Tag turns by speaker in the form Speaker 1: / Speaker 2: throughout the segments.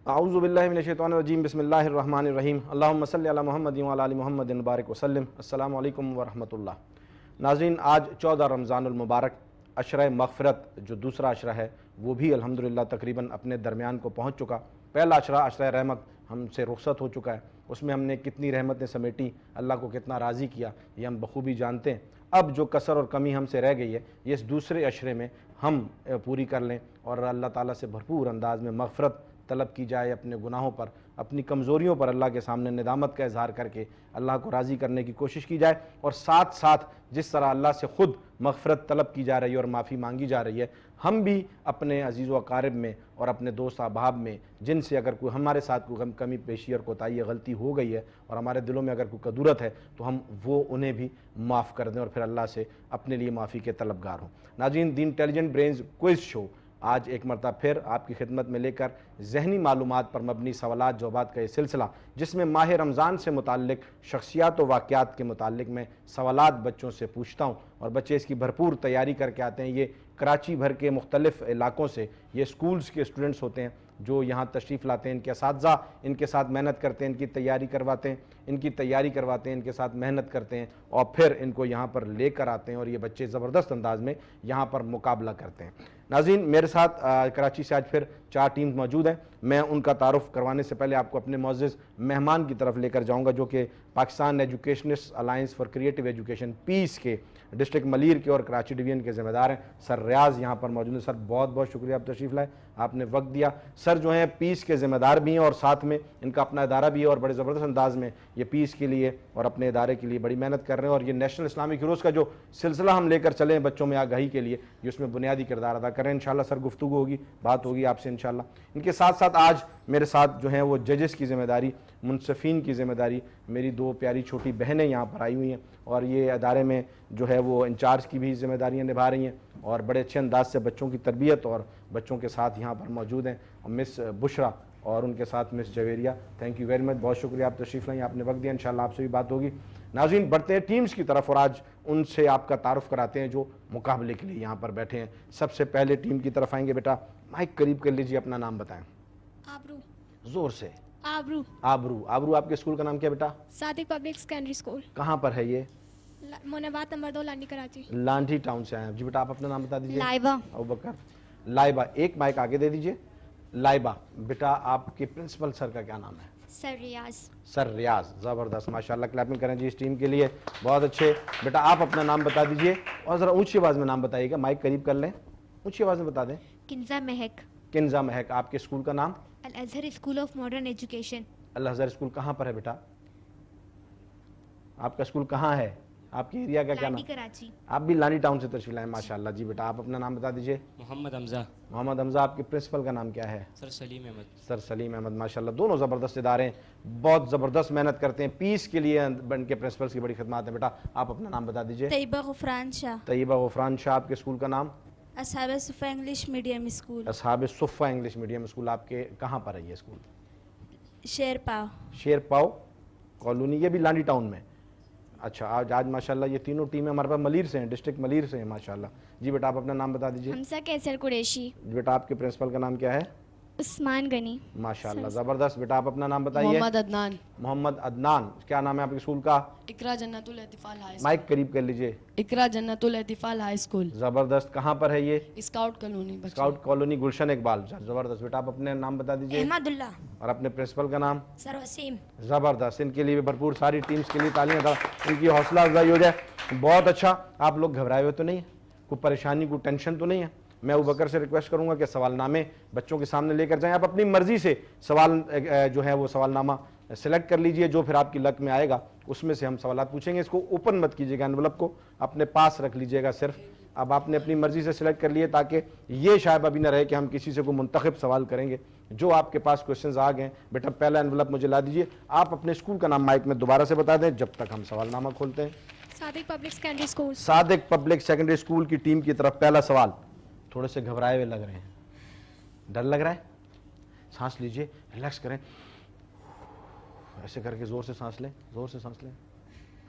Speaker 1: اعوذ باللہ من الشیطان الرجیم بسم اللہ الرحمن الرحیم اللہم صلی علی محمد وعلی آل محمد بارک وسلم السلام علیکم ورحمۃ اللہ۔ ناظرین، آج 14 رمضان المبارک عشرہ مغفرت جو دوسرا عشرہ ہے وہ بھی الحمدللہ تقریباً اپنے درمیان کو پہنچ چکا۔ پہلا عشرہ عشرہ رحمت ہم سے رخصت ہو چکا ہے، اس میں ہم نے کتنی رحمتیں سمیٹی، اللہ کو کتنا راضی کیا، یہ ہم بخوبی جانتے ہیں۔ اب جو کسر اور کمی ہم سے رہ گئی ہے یہ اس دوسرے عشرے میں ہم پوری کر لیں اور اللہ تعالیٰ سے بھرپور انداز میں مغفرت طلب کی جائے، اپنے گناہوں پر، اپنی کمزوریوں پر اللہ کے سامنے ندامت کا اظہار کر کے اللہ کو راضی کرنے کی کوشش کی جائے، اور ساتھ ساتھ جس طرح اللہ سے خود مغفرت طلب کی جا رہی ہے اور معافی مانگی جا رہی ہے، ہم بھی اپنے عزیز و اقارب میں اور اپنے دوست احباب میں جن سے اگر کوئی ہمارے ساتھ کوئی کمی پیشی اور کوتاہی غلطی ہو گئی ہے اور ہمارے دلوں میں اگر کوئی کدورت ہے تو ہم وہ انہیں بھی معاف کر دیں اور پھر اللہ سے اپنے لیے معافی کے طلبگار ہوں۔ ناظرین، دی انٹیلیجنٹ برینز کوئز شو آج ایک مرتبہ پھر آپ کی خدمت میں لے کر ذہنی معلومات پر مبنی سوالات جوابات کا یہ سلسلہ، جس میں ماہ رمضان سے متعلق شخصیات و واقعات کے متعلق میں سوالات بچوں سے پوچھتا ہوں اور بچے اس کی بھرپور تیاری کر کے آتے ہیں۔ یہ کراچی بھر کے مختلف علاقوں سے یہ سکولز کے اسٹوڈنٹس ہوتے ہیں جو یہاں تشریف لاتے ہیں، ان کے اساتذہ ان کے ساتھ محنت کرتے ہیں، ان کی تیاری کرواتے ہیں، ان کے ساتھ محنت کرتے ہیں اور پھر ان کو یہاں پر لے کر آتے ہیں اور یہ بچے زبردست انداز میں یہاں پر مقابلہ کرتے ہیں۔ ناظرین، میرے ساتھ کراچی سے آج پھر 4 ٹیمز موجود ہیں۔ میں ان کا تعارف کروانے سے پہلے آپ کو اپنے معزز مہمان کی طرف لے کر جاؤں گا جو کہ Pakistan educationist alliance for creative education peace کے ڈسٹرکٹ ملیر کے اور کراچی ڈویژن کے ذمہ دار ہیں، سر ریاض یہاں پر موجود ہیں۔ سر، بہت بہت شکریہ آپ تشریف لائے، آپ نے وقت دیا۔ سر جو ہیں پیس کے ذمہ دار بھی ہیں اور ساتھ میں ان کا اپنا ادارہ بھی ہے اور بڑے زبردست انداز میں یہ پیس کے لیے اور اپنے ادارے کے لیے بڑی محنت کر رہے ہیں، اور یہ نیشنل اسلامک ہیروز کا جو سلسلہ ہم لے کر چلے ہیں بچوں میں آگاہی کے لیے، یہ اس میں بنیادی کردار ادا کر رہے ہیں۔ انشاءاللہ سر گفتگو ہوگی، بات ہوگی آپ سے انشاءاللہ۔ ان کے ساتھ ساتھ آج میرے ساتھ جو ہیں وہ ججز کی ذمہ داری، منصفین کی ذمہ داری، میری 2 پیاری چھوٹی بہنیں یہاں پر آئی ہوئی ہیں اور یہ ادارے میں جو ہے وہ انچارج کی بھی ذمہ داریاں نبھا رہی ہیں اور بڑے اچھے انداز سے بچوں کی تربیت اور بچوں کے ساتھ یہاں پر موجود ہیں، مس بشرا اور ان کے ساتھ miss Javeria. Thank you very much, بہت شکریہ آپ تشریف لائیں، آپ نے وقت دیا، انشاءاللہ آپ سے بھی بات ہوگی۔ ناظرین، بڑھتے ہیں ٹیمز کی طرف اور آج ان سے آپ کا تعارف کراتے ہیں جو مقابلے کے لیے یہاں پر بیٹھے ہیں۔ سب سے پہلے ٹیم کی طرف آئیں گے، بیٹا مائک قریب کر لیجیے، اپنا نام بتائیں۔
Speaker 2: آبرو۔
Speaker 1: زور سے۔
Speaker 2: آبرو۔
Speaker 1: آبرو، آپ کے اسکول کا نام کیا بیٹا؟
Speaker 2: صادق پبلک سیکنڈری اسکول۔
Speaker 1: کہاں پر ہے یہ؟
Speaker 2: منابات نمبر 2، لانڈی کراچی۔
Speaker 1: لانڈھی ٹاؤن سے آئے ہیں جی۔ بیٹا آپ اپنا نام بتا دیجیے۔
Speaker 2: لائبہ۔
Speaker 1: ابوبکر۔ لائبہ، ایک مائک آگے دے دیجیے۔ لائبہ بیٹا، آپ کے پرنسپل سر کا کیا نام ہے؟
Speaker 2: سر ریاض۔
Speaker 1: سر ریاض، زبردست، ماشاءاللہ، کلیپنگ کریں جی اس ٹیم کے لیے، بہت اچھے۔ بیٹا آپ اپنا نام بتا دیجیے اور ذرا اونچی آواز میں نام بتائیے گا، مائک قریب کر لیں، اونچی آواز میں بتا دیں۔
Speaker 2: کنزا مہک۔
Speaker 1: کنزا مہک۔ آپ کے اسکول کا نام؟
Speaker 2: Al Azhar school of modern education.
Speaker 1: Al Azhar school کہاں پر ہے بیٹا؟ آپ کا اسکول کہاں ہے؟ آپ کے ایریا کا کیا نام؟
Speaker 2: لانڈی کراچی۔
Speaker 1: آپ بھی لانی ٹاؤن سے تشریف لائیں، ماشاءاللہ جی۔ بیٹا آپ اپنا نام بتا دیجیے۔
Speaker 3: محمد حمزہ۔
Speaker 1: محمد حمزہ۔ آپ کے پرنسپل کا نام کیا ہے؟
Speaker 3: سر سلیم احمد۔
Speaker 1: سر سلیم احمد، ماشاءاللہ، دونوں زبردست ادارے ہیں، بہت زبردست محنت کرتے ہیں، پیس کے لیے ان کے پرنسپلس کی بڑی خدمات ہیں۔ بیٹا آپ اپنا نام بتا دیجیے۔
Speaker 4: طیبہ غفران شاہ۔
Speaker 1: طیبہ غفران شاہ۔ آپ کے اسکول کا نام؟
Speaker 4: اصحاب صفہ انگلش میڈیم اسکول۔
Speaker 1: اصحاب صفہ انگلش میڈیم اسکول۔ آپ کے کہاں پر ہے یہ اسکول؟
Speaker 4: شیر پاؤ۔
Speaker 1: شیر پاؤ کالونی، یہ بھی لانڈی ٹاؤن میں۔ اچھا، آج ماشاءاللہ یہ تینوں ٹیمیں ہمارے پاس ملیر سے ہیں، ڈسٹرکٹ ملیر سے ہیں، ماشاءاللہ جی۔ بیٹا آپ اپنا نام بتا دیجیے۔
Speaker 2: حمزہ کیسر قریشی۔
Speaker 1: بیٹا آپ کے پرنسپل کا نام کیا ہے؟
Speaker 2: عثمان غنی۔
Speaker 1: ماشاءاللہ، زبردست۔ بیٹا آپ اپنا نام بتائیے۔
Speaker 5: محمد عدنان۔
Speaker 1: محمد عدنان۔ کیا نام ہے آپ کے اسکول کا؟
Speaker 5: اقرا جنت الاطفال ہائی اسکول۔
Speaker 1: مائک قریب کر لیجیے۔
Speaker 5: اقرا جنت الاطفال ہائی اسکول۔
Speaker 1: زبردست۔ کہاں پر ہے یہ؟
Speaker 5: Scout colony.
Speaker 1: Scout colony, Gulshan Iqbal. زبردست۔ بیٹا آپ اپنے نام بتا دیجیے۔
Speaker 4: احمد اللہ۔
Speaker 1: اور اپنے پرنسپل کا نام؟
Speaker 4: سر وسیم۔
Speaker 1: زبردست۔ ان کے لیے بھی بھرپور، ساری ٹیمز کے لیے تالیاں تھا، ان کی حوصلہ افزائی ہو جائے۔ بہت اچھا۔ آپ لوگ گھبرائے ہوئے تو نہیں ہیں؟ کوئی پریشانی، کوئی ٹینشن تو نہیں ہے؟ میں ابوبکر سے ریکویسٹ کروں گا کہ سوال نامے بچوں کے سامنے لے کر جائیں، آپ اپنی مرضی سے سوال جو ہے وہ سوال نامہ سلیکٹ کر لیجئے، جو پھر آپ کی لک میں آئے گا اس میں سے ہم سوالات پوچھیں گے۔ اس کو اوپن مت کیجیے گا، انویلپ کو اپنے پاس رکھ لیجیے گا صرف۔ اب آپ نے اپنی مرضی سے سلیکٹ کر لیے تاکہ یہ شاید ابھی نہ رہے کہ ہم کسی سے کوئی منتخب سوال کریں گے۔ جو آپ کے پاس کوشچنز آ گئے، بیٹا پہلا انویلپ مجھے لا دیجیے۔ آپ اپنے اسکول کا نام مائک میں دوبارہ سے بتا دیں جب تک ہم سوال نامہ کھولتے ہیں۔
Speaker 2: صادق پبلک سیکنڈری اسکول۔
Speaker 1: صادق پبلک سیکنڈری اسکول کی ٹیم کی طرف پہلا سوال۔ تھوڑے سے گھبرائے ہوئے لگ رہے ہیں، ڈر لگ رہا ہے؟ سانس لیجئے، ریلیکس کریں، ایسے کر کے زور سے سانس لیں، زور سے سانس لیں۔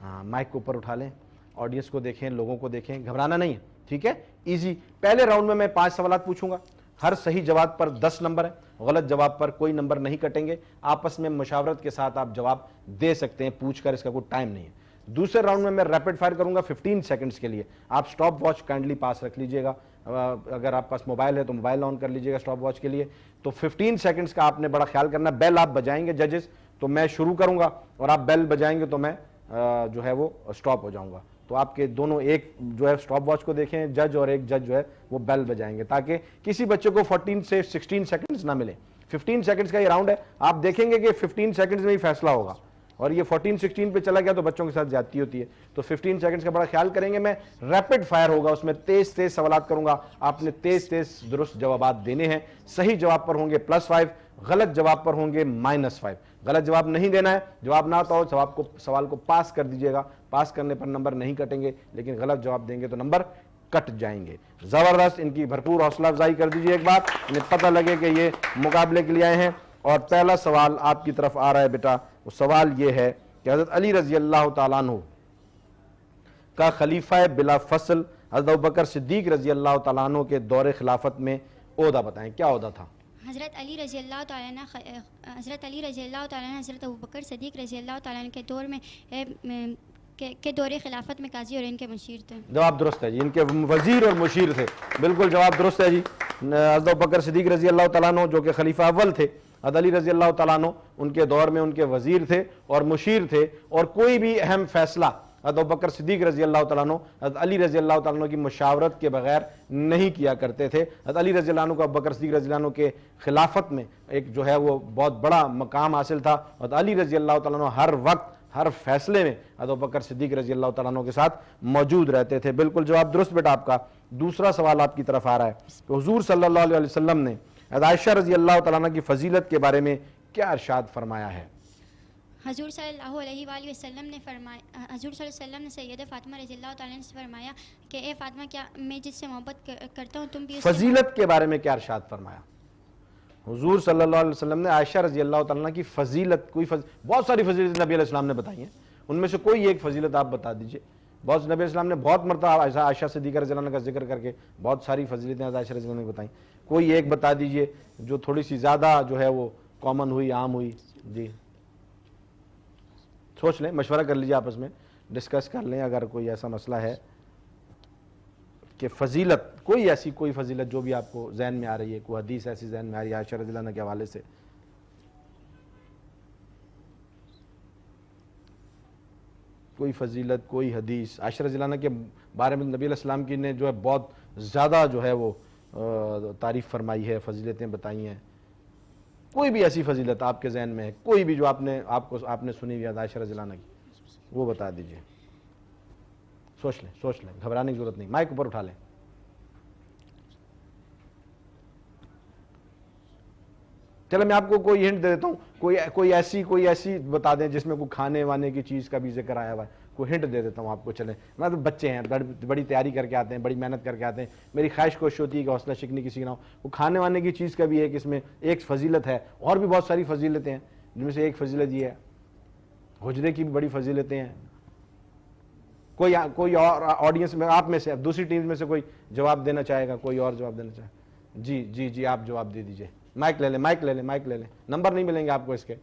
Speaker 1: ہاں، مائک کو اوپر اٹھا لیں، آڈینس کو دیکھیں، لوگوں کو دیکھیں، گھبرانا نہیں ہے، ٹھیک ہے؟ ایزی۔ پہلے راؤنڈ میں 5 سوالات پوچھوں گا، ہر صحیح جواب پر 10 نمبر ہے، غلط جواب پر کوئی نمبر نہیں کٹیں گے، آپس میں مشاورت کے ساتھ آپ جواب دے سکتے ہیں پوچھ کر، اس کا کوئی ٹائم نہیں ہے۔ دوسرے راؤنڈ میں ریپڈ فائر کروں گا 15 سیکنڈز کے لیے، آپ سٹاپ واچ کائنڈلی پاس رکھ لیجئے گا، اگر آپ پاس موبائل ہے تو موبائل آن کر لیجئے گا سٹاپ واچ کے لیے۔ تو 15 سیکنڈز کا آپ نے بڑا خیال کرنا، بیل آپ بجائیں گے ججز تو میں شروع کروں گا، اور آپ بیل بجائیں گے تو میں جو ہے وہ سٹاپ ہو جاؤں گا۔ تو آپ کے دونوں ایک جو ہے سٹاپ واچ کو دیکھیں جج، اور ایک جج جو ہے وہ بیل بجائیں گے، تاکہ کسی بچے کو 14 سے 16 سیکنڈز نہ ملے۔ 15 سیکنڈز کا یہ راؤنڈ ہے، آپ دیکھیں گے کہ 15 سیکنڈز میں ہی فیصلہ ہوگا، اور یہ 14 16 پہ چلا گیا تو بچوں کے ساتھ زیادتی ہوتی ہے۔ تو 15 سیکنڈز کا بڑا خیال کریں گے، میں ریپڈ فائر ہوگا، اس میں تیز تیز سوالات کروں گا، آپ نے تیز تیز درست جوابات دینے ہیں۔ صحیح جواب پر ہوں گے +5، غلط جواب پر ہوں گے -5۔ غلط جواب نہیں دینا ہے، جواب نہ آتا ہو سوال کو پاس کر دیجئے گا، پاس کرنے پر نمبر نہیں کٹیں گے، لیکن غلط جواب دیں گے تو نمبر کٹ جائیں گے۔ زبردست، ان کی بھرپور حوصلہ افزائی کر دیجئے ایک بار، انہیں پتہ لگے کہ یہ مقابلے کے لیے آئے ہیں۔ اور پہلا سوال آپ کی طرف آ رہا ہے بیٹا، وہ سوال یہ ہے کہ حضرت علی رضی اللہ تعالیٰ عنہ کا خلیفہ بلا فصل حضرت ابوبکر صدیق رضی اللہ تعالیٰ عنہ کے دور خلافت میں عہدہ بتائیں، کیا عہدہ تھا؟
Speaker 2: حضرت علی رضی اللہ تعالیٰ عنہ حضرت ابوبکر صدیق رضی اللہ تعالیٰ عنہ کے دور میں کے دور خلافت میں قاضی اور ان کے مشیر تھے۔
Speaker 1: جواب درست ہے جی، ان کے وزیر اور مشیر تھے، بالکل جواب درست ہے جی۔ حضرت ابوبکر صدیق رضی اللہ تعالیٰ عنہ جو کہ خلیفہ اول تھے، حضرت علی رضی اللہ تعالیٰ عنہ ان کے دور میں ان کے وزیر تھے اور مشیر تھے، اور کوئی بھی اہم فیصلہ حضرت ابوبکر صدیق رضی اللہ تعالیٰ عنہ حضرت علی رضی اللہ تعالیٰ عنہ کی مشاورت کے بغیر نہیں کیا کرتے تھے۔ حضرت علی رضی اللہ عنہ کو ابوبکر صدیق رضی اللہ عنہ کے خلافت میں ایک جو ہے وہ بہت بڑا مقام حاصل تھا۔ حضرت علی رضی اللہ تعالیٰ عنہ ہر وقت ہر فیصلے میں حضرت ابوبکر صدیق رضی اللہ تعالیٰ عنہ کے ساتھ موجود رہتے تھے۔ بالکل جواب درست بیٹا آپ کا۔ دوسرا سوال آپ کی طرف آ رہا ہے کہ حضور صلی اللہ علیہ وسلم نے حضرت عائشہ رضی اللہ تعالیٰ عنہ کی فضیلت کے بارے میں کیا ارشاد فرمایا ہے؟
Speaker 2: حضور صلی اللہ علیہ وآلہ وسلم نے فرمایا، حضور صلی اللہ علیہ وسلم نے سیدہ فاطمہ رضی اللہ تعالیٰ عنہ سے فرمایا کہ اے فاطمہ، کیا میں جس سے محبت کرتا ہوں تم بھی اس سے
Speaker 1: فضیلت کے بارے میں کیا ارشاد فرمایا؟ حضور صلی اللہ علیہ وسلم نے عائشہ رضی اللہ تعالیٰ عنہ کی فضیلت، بہت ساری فضیلت نبی علیہ السلام نے بتائی ہیں، ان میں سے کوئی ایک فضیلت آپ بتا دیجئے۔ بہت نبی علیہ السلام نے بہت مرتبہ عائشہ صدیقہ رضی اللہ عنہ کا ذکر کر کے بہت ساری فضیلتیں عائشہ رضی اللہ عنہ نے بتائیں، کوئی ایک بتا دیجئے جو تھوڑی سی زیادہ جو ہے وہ کامن ہوئی، عام ہوئی۔ جی سوچ لیں، مشورہ کر لیجیے، آپس میں ڈسکس کر لیں، اگر کوئی ایسا مسئلہ ہے کہ فضیلت، کوئی فضیلت جو بھی آپ کو ذہن میں آ رہی ہے، کوئی حدیث ایسی ذہن میں آ رہی ہے عائشہ رضی اللہ عنہ کے حوالے سے۔ کوئی فضیلت، کوئی حدیث عائشہ رضی اللہ عنہ کے بارے میں نبی علیہ السلام کی نے جو ہے بہت زیادہ جو ہے وہ تعریف فرمائی ہے، فضیلتیں بتائی ہیں، کوئی بھی ایسی فضیلت آپ کے ذہن میں ہے، کوئی بھی جو آپ نے سنی ہوئی ہے عائشہ رضی اللہ عنہ کی، وہ بتا دیجئے۔ سوچ لیں، گھبرانے کی ضرورت نہیں، مائک اوپر اٹھا لیں۔ چلو میں آپ کو کوئی ہنٹ دے دیتا ہوں، کوئی ایسی بتا دیں جس میں کوئی کھانے وانے کی چیز کا بھی ذکر آیا ہوا ہے، کوئی ہنٹ دے دیتا ہوں آپ کو۔ چلیں، مطلب بچے ہیں، بڑی تیاری کر کے آتے ہیں، بڑی محنت کر کے آتے ہیں، میری خواہش کوشش ہوتی ہے کہ حوصلہ شکنی کسی کا نہ ہو۔ وہ کھانے وانے کی چیز کا بھی ایک اس میں ایک فضیلت ہے، اور بھی بہت ساری فضیلتیں ہیں جن میں سے ایک فضیلت یہ ہے، حجرے کی بھی بڑی فضیلتیں ہیں۔ کوئی اور آڈینس میں آپ میں سے دوسری ٹیم میں سے کوئی جواب دینا چاہے گا، کوئی اور جواب دینا چاہے؟ جی آپ جواب دے دیجئے، مائک لے لیں، نمبر نہیں ملیں گے آپ کو اس کے۔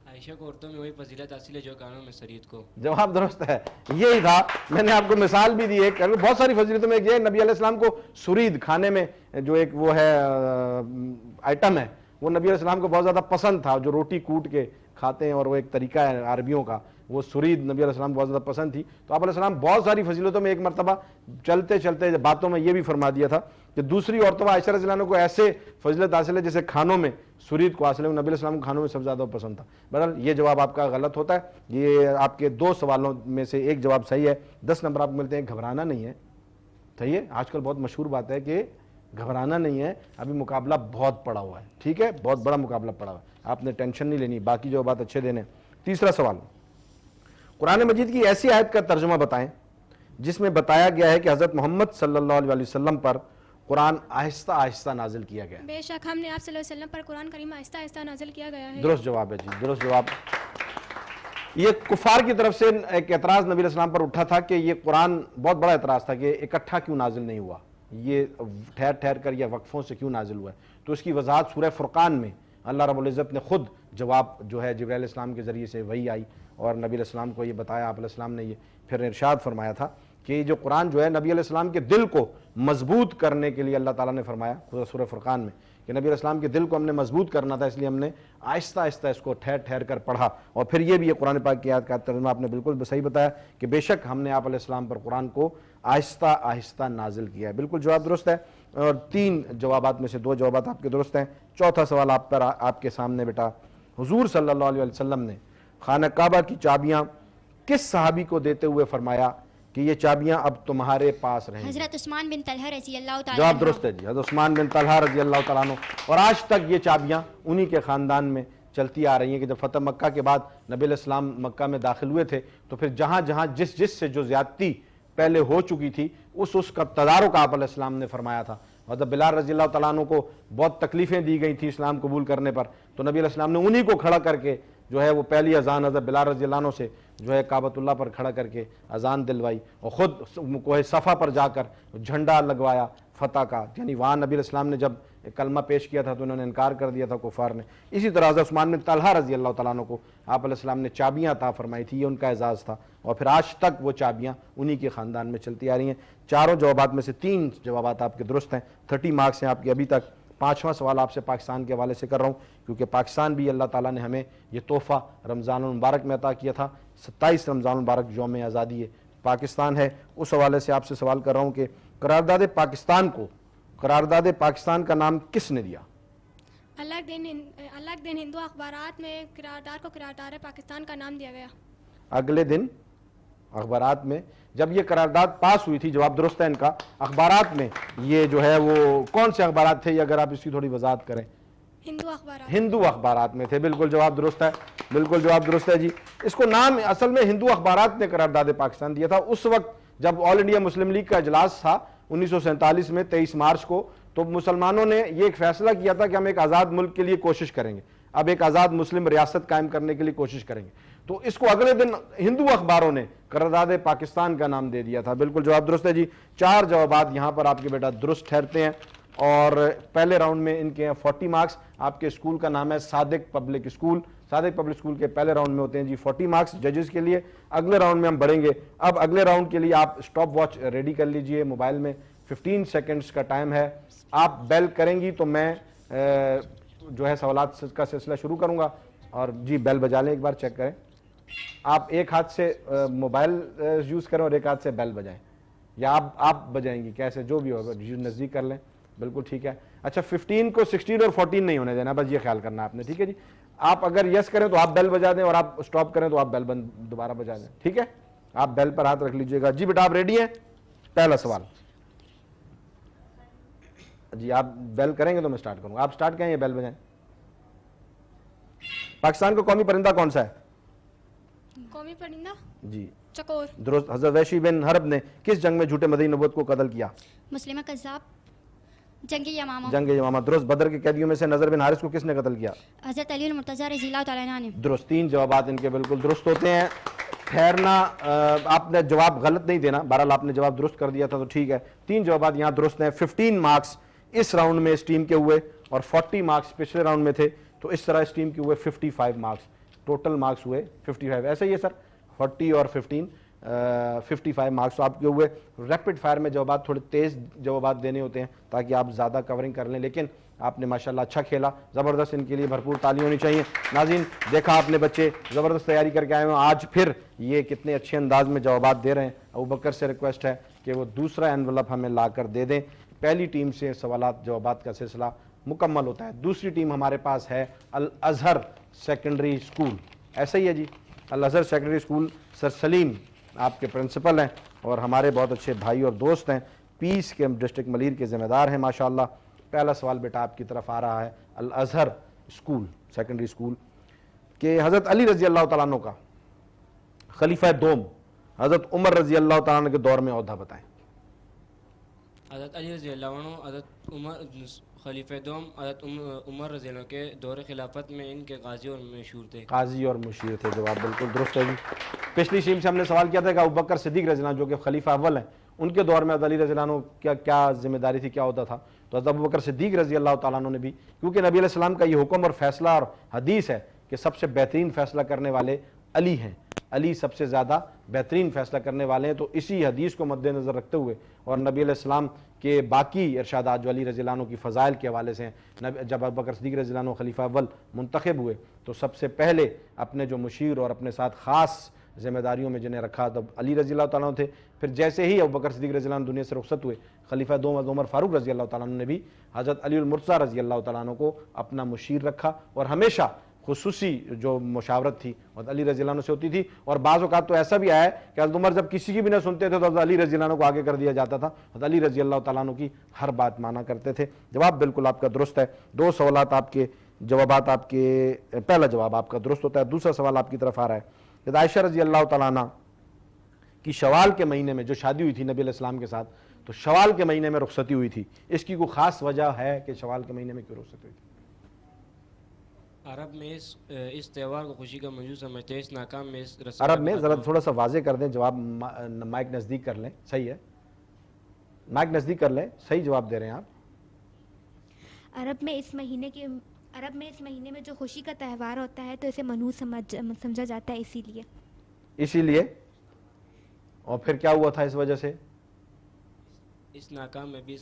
Speaker 3: عائشہ کو عورتوں میں وہی فضیلت حاصل ہے جو کانوں میں شریعت کو۔
Speaker 1: جواب درست ہے، یہی تھا، میں نے آپ کو مثال بھی دی ہے، بہت ساری فضیلتوں میں ایک یہ نبی علیہ السلام کو سرید کھانے میں جو ایک وہ ہے آئٹم ہے، وہ نبی علیہ السلام کو بہت زیادہ پسند تھا، جو روٹی کوٹ کے کھاتے ہیں، اور وہ ایک طریقہ ہے عربیوں کا، وہ سرید نبی علیہ السلام کو بہت زیادہ پسند تھی۔ تو آپ علیہ السلام بہت ساری فضیلتوں میں ایک مرتبہ چلتے باتوں میں یہ بھی فرما دیا تھا کہ دوسری عورتوں میں عائشہ رضی اللہ عنہ کو ایسے فضیلت حاصل ہے جیسے کھانوں میں سرید کو حاصل ہے، نبی علیہ السلام کو کھانوں میں سب زیادہ پسند تھا۔ بہرحال یہ جواب آپ کا غلط ہوتا ہے، یہ آپ کے 2 سوالوں میں سے ایک جواب صحیح ہے، 10 نمبر آپ کو ملتے ہیں۔ گھبرانا نہیں ہے، صحیح ہے، آج کل بہت مشہور بات ہے کہ گھبرانا نہیں ہے، ابھی مقابلہ بہت پڑا ہوا ہے، ٹھیک ہے، بہت بڑا مقابلہ پڑا ہوا ہے، آپ نے ٹینشن نہیں لینی، باقی جو بات اچھے دینے۔ تیسرا سوال، قرآن مجید کی ایسی آیت کا ترجمہ بتائیں جس میں بتایا گیا ہے کہ حضرت محمد صلی اللہ علیہ وسلم پر قرآن آہستہ آہستہ نازل کیا گیا ہے۔
Speaker 6: بے شک ہم نے آپ صلی اللہ علیہ وسلم پر قرآن کریم آہستہ آہستہ نازل کیا گیا ہے۔
Speaker 1: درست جواب ہے جی، درست جواب۔ یہ کفار کی طرف سے ایک اعتراض نبی علیہ السلام پر اٹھا تھا کہ یہ قرآن، بہت بڑا اعتراض تھا کہ اکٹھا کیوں نازل نہیں ہوا، یہ ٹھہر ٹھہر کر یا وقفوں سے کیوں نازل ہوا ہے؟ تو اس کی وضاحت سورہ فرقان میں اللہ رب العزت نے خود جواب جو ہے جبرائیل علیہ السلام کے ذریعے سے وحی آئی اور نبی علیہ السلام کو یہ بتایا، آپ علیہ السلام نے یہ پھر ارشاد فرمایا تھا کہ یہ جو قرآن جو ہے نبی علیہ السلام کے دل کو مضبوط کرنے کے لیے اللہ تعالیٰ نے فرمایا سورہ فرقان میں کہ نبی علیہ السلام کے دل کو ہم نے مضبوط کرنا تھا، اس لیے ہم نے آہستہ آہستہ اس کو ٹھہر ٹھہر کر پڑھا۔ اور پھر یہ بھی یہ قرآن پاک کی آیت کا ترجمہ آپ نے بالکل صحیح بتایا کہ بے شک ہم نے آپ علیہ السلام پر قرآن کو آہستہ آہستہ نازل کیا ہے۔ بالکل جواب درست ہے، اور 3 جوابات میں سے 2 جوابات آپ کے درست ہیں۔ چوتھا سوال آپ کے سامنے بیٹا، حضور صلی اللہ علیہ وسلم نے خانہ کعبہ کی چابیاں کس صحابی کو دیتے ہوئے فرمایا کہ یہ چابیاں اب تمہارے پاس رہیں گی؟
Speaker 2: حضرت عثمان بن طلحہ رضی اللہ تعالیٰ
Speaker 1: جواب
Speaker 2: عنہ۔
Speaker 1: درست ہے جی، حضرت عثمان بن طلحہ رضی اللہ تعالیٰ عنہ، اور آج تک یہ چابیاں انہی کے خاندان میں چلتی آ رہی ہیں کہ جب فتح مکہ کے بعد نبی علیہ السلام مکہ میں داخل ہوئے تھے تو پھر جہاں جہاں جس سے جو زیادتی پہلے ہو چکی تھی اس کا تدارک آپ علیہ السلام نے فرمایا تھا۔ حضرت بلال رضی اللہ تعالیٰ عنہ کو بہت تکلیفیں دی گئی تھیں اسلام قبول کرنے پر، تو نبی علیہ السلام نے انہی کو کھڑا کر کے جو ہے وہ پہلی اذان حضرت بلال رضی اللہ عنہ سے جو ہے کعبۃ اللہ پر کھڑا کر کے اذان دلوائی، اور خود کوہ صفا پر جا کر جھنڈا لگوایا فتح کا، یعنی وہاں نبی علیہ السلام نے جب کلمہ پیش کیا تھا تو انہوں نے انکار کر دیا تھا کفار نے۔ اسی طرح حضرت عثمان بن طلحہ رضی اللہ تعالیٰ عنہ کو آپ علیہ السلام نے چابیاں عطا فرمائی تھی، یہ ان کا اعزاز تھا، اور پھر آج تک وہ چابیاں انہی کے خاندان میں چلتی آ رہی ہیں۔ چاروں جوابات میں سے 3 جوابات آپ کے درست ہیں، 30 مارکس ہیں آپ کے ابھی تک۔ 5واں سوال آپ سے پاکستان کے حوالے سے کر رہا ہوں، کیونکہ پاکستان بھی اللہ تعالیٰ نے ہمیں یہ تحفہ رمضان المبارک میں عطا کیا تھا۔ 27 رمضان المبارک یوم آزادی ہے پاکستان ہے، اس حوالے سے آپ سے سوال کر رہا ہوں کہ قرارداد پاکستان کا نام کس نے دیا؟
Speaker 6: الگ دن ہندو اخبارات میں قرارداد کو قرارداد پاکستان کا نام دیا گیا۔
Speaker 1: اگلے دن اخبارات میں جب یہ قرارداد پاس ہوئی تھی، جواب درست ہے ان کا، اخبارات میں یہ جو ہے وہ کون سے اخبارات تھے، یہ اگر آپ اس کی تھوڑی وضاحت کریں؟ ہندو اخبارات میں تھے، بالکل جواب درست ہے، بالکل جواب درست ہے جی۔ اس کو نام اصل میں ہندو اخبارات نے قرارداد پاکستان دیا تھا۔ اس وقت جب آل انڈیا مسلم لیگ کا اجلاس تھا 1947 میں 23 مارچ کو، تو مسلمانوں نے یہ ایک فیصلہ کیا تھا کہ ہم ایک آزاد ملک کے لیے کوشش کریں گے، اب ایک آزاد مسلم ریاست قائم کرنے کے لیے کوشش کریں گے، تو اس کو اگلے دن ہندو اخباروں نے قرارداد پاکستان کا نام دے دیا تھا۔ بالکل جواب درست ہے جی۔ 4 جوابات یہاں پر آپ کے بیٹا درست ٹھہرتے ہیں، اور پہلے راؤنڈ میں ان کے ہیں 40 مارکس۔ آپ کے اسکول کا نام ہے صادق پبلک اسکول، صادق پبلک اسکول کے پہلے راؤنڈ میں ہوتے ہیں جی 40 مارکس ججز کے لیے۔ اگلے راؤنڈ میں ہم بڑھیں گے، اب اگلے راؤنڈ کے لیے آپ اسٹاپ واچ ریڈی کر لیجئے موبائل میں، 15 سیکنڈز کا ٹائم ہے۔ آپ بیل کریں گی تو میں جو ہے سوالات کا سلسلہ شروع کروں گا، اور جی بیل بجا لیں، ایک بار چیک کریں۔ آپ ایک ہاتھ سے موبائل یوز کریں اور ایک ہاتھ سے بیل بجائیں، یا آپ بجائیں گی، کیسے جو بھی ہوگا، نزدیک کر لیں، بالکل ٹھیک ہے۔ اچھا 15 کو 16 اور 14 نہیں ہونے دینا، بس یہ خیال کرنا آپ نے، ٹھیک ہے جی۔ آپ اگر یس کریں تو آپ بیل بجا دیں، اور آپ اسٹاپ کریں تو آپ بیل دوبارہ بجا دیں، ٹھیک ہے۔ آپ بیل پر ہاتھ رکھ لیجئے گا۔ جی بیٹا آپ ریڈی ہیں؟ پہلا سوال جی، آپ بیل کریں گے تو میں سٹارٹ کروں گا، آپ سٹارٹ کریں یا بیل بجائیں؟ پاکستان کا قومی پرندہ کون سا ہے؟
Speaker 6: قومی پرندہ
Speaker 1: جی
Speaker 6: چکور۔
Speaker 1: درست۔ حضرت وحشی بن حرب نے کس جنگ میں جھوٹے مدعی نبوت کو قتل کیا؟
Speaker 2: مسلمہ کذاب، جنگ یمامہ۔
Speaker 1: جنگ یمامہ درست۔ بدر کے قیدیوں میں سے نضر بن حارث کو کس نے قتل کیا؟
Speaker 2: حضرت علی المرتضیٰ رضی اللہ تعالیٰ عنہ نے۔
Speaker 1: درست۔ 3 جوابات ان کے بالکل درست ہوتے ہیں۔ ٹھہرنا، آپ نے جواب غلط نہیں دینا، بہرحال آپ نے جواب درست کر دیا تھا تو ٹھیک ہے۔ 3 جوابات یہاں درست ہیں۔ 15 مارکس اس راؤنڈ میں اس ٹیم کے ہوئے، اور 40 مارکس پچھلے راؤنڈ میں تھے، تو اس طرح اس ٹیم کے ہوئے 55 مارکس، ٹوٹل مارکس ہوئے 55۔ ایسا ہی ہے سر، 40 اور 15 55 مارکس آپ کے ہوئے۔ ریپڈ فائر میں جوابات تھوڑے تیز جوابات دینے ہوتے ہیں تاکہ آپ زیادہ کورنگ کر لیں، لیکن آپ نے ماشاءاللہ اچھا کھیلا، زبردست، ان کے لیے بھرپور تالی ہونی چاہیے۔ ناظرین دیکھا آپ نے بچے زبردست تیاری کر کے آئے ہیں، آج پھر یہ کتنے اچھے انداز میں جوابات دے رہے ہیں۔ ابوبکر سے ریکویسٹ ہے کہ وہ دوسرا انویلپ ہمیں لا کر دے دیں۔ پہلی ٹیم سے سوالات جوابات کا سلسلہ مکمل ہوتا ہے۔ دوسری ٹیم ہمارے پاس ہے الازہر سیکنڈری اسکول، ایسا ہی ہے جی، الازہر سیکنڈری اسکول، سر سلیم آپ کے پرنسپل ہیں اور ہمارے بہت اچھے بھائی اور دوست ہیں، پیس کے ڈسٹرکٹ ملیر کے ذمہ دار ہیں ماشاءاللہ۔ پہلا سوال بیٹا آپ کی طرف آ رہا ہے الازہر اسکول سیکنڈری اسکول کہ حضرت علی رضی اللہ تعالیٰ عنہ کا خلیفہ دوم حضرت عمر رضی اللہ تعالیٰ عنہ کے دور میں عہدہ بتائیں۔
Speaker 3: حضرت علی رضی اللہ عنہ، حضرت عمر خلیفہ دوم، حضرت عمر رضی اللہ کے دور خلافت میں ان کے قاضی اور مشہور تھے۔
Speaker 1: قاضی اور مشیر تھے، جواب بالکل درست ہے جی۔ پچھلی ٹیم سے ہم نے سوال کیا تھا کہ ابوبکر صدیق رضی اللہ عنہ جو کہ خلیفہ اول ہیں، ان کے دور میں علی رضی اللہ عنہ کیا ذمہ داری تھی, کیا ہوتا تھا. تو حضرت ابوبکر صدیق رضی اللہ تعالیٰ عنہ نے بھی, کیونکہ نبی علیہ السلام کا یہ حکم اور فیصلہ اور حدیث ہے کہ سب سے بہترین فیصلہ کرنے والے علی ہیں, علی سب سے زیادہ بہترین فیصلہ کرنے والے ہیں, تو اسی حدیث کو مد نظر رکھتے ہوئے اور نبی علیہ السلام کے باقی ارشادات جو علی رضی اللہ عنہ کی فضائل کے حوالے سے ہیں, جب ابوبکر صدیق رضی اللہ عنہ خلیفہ اول منتخب ہوئے تو سب سے پہلے اپنے جو مشیر اور اپنے ساتھ خاص ذمہ داریوں میں جنہیں رکھا تب علی رضی اللہ تعالیٰ عنہ تھے. پھر جیسے ہی ابوبکر صدیق رضی اللہ عنہ دنیا سے رخصت ہوئے, خلیفہ دوم عمر فاروق رضی اللہ تعالیٰ عنہ نے بھی حضرت علی المرتضیٰ رضی اللہ تعالیٰ عنہ کو اپنا مشیر رکھا, اور ہمیشہ خصوصی جو مشاورت تھی حضرت علی رضی اللہ عنہ سے ہوتی تھی. اور بعض اوقات تو ایسا بھی آیا ہے کہ حضرت عمر جب کسی کی بھی نہ سنتے تھے تو حضرت علی رضی اللہ عنہ کو آگے کر دیا جاتا تھا, حضرت علی رضی اللہ تعالیٰ عنہ کی ہر بات مانا کرتے تھے. جواب بالکل آپ کا درست ہے. 2 سوالات آپ کے جوابات آپ کے, پہلا جواب آپ کا درست ہوتا ہے. دوسرا سوال آپ کی طرف آ رہا ہے کہ عائشہ رضی اللہ تعالیٰ عنہ کی شوال کے مہینے میں جو شادی ہوئی تھی نبی علیہ السلام کے ساتھ, تو شوال کے مہینے میں رخصتی ہوئی تھی, اس کی کوئی خاص وجہ ہے کہ شوال کے مہینے میں کیوں رخصتی ہوئی تھی؟
Speaker 3: عرب میں اس تہوار کو خوشی کا منظور سمجھتے ہیں. اس ناکام میں اس رسم
Speaker 1: عرب میں ذرا تھوڑا سا واضح کر دیں جواب, مائک نزدیک کر لیں, صحیح ہے, مائک نزدیک کر لیں, صحیح جواب دے رہے ہیں آپ.
Speaker 7: عرب میں اس مہینے میں جو خوشی کا تہوار ہوتا ہے تو اسے منحوس سمجھا جاتا ہے, اسی لیے.
Speaker 1: اور پھر کیا ہوا تھا اس وجہ سے؟
Speaker 3: اس ناکام میں بھی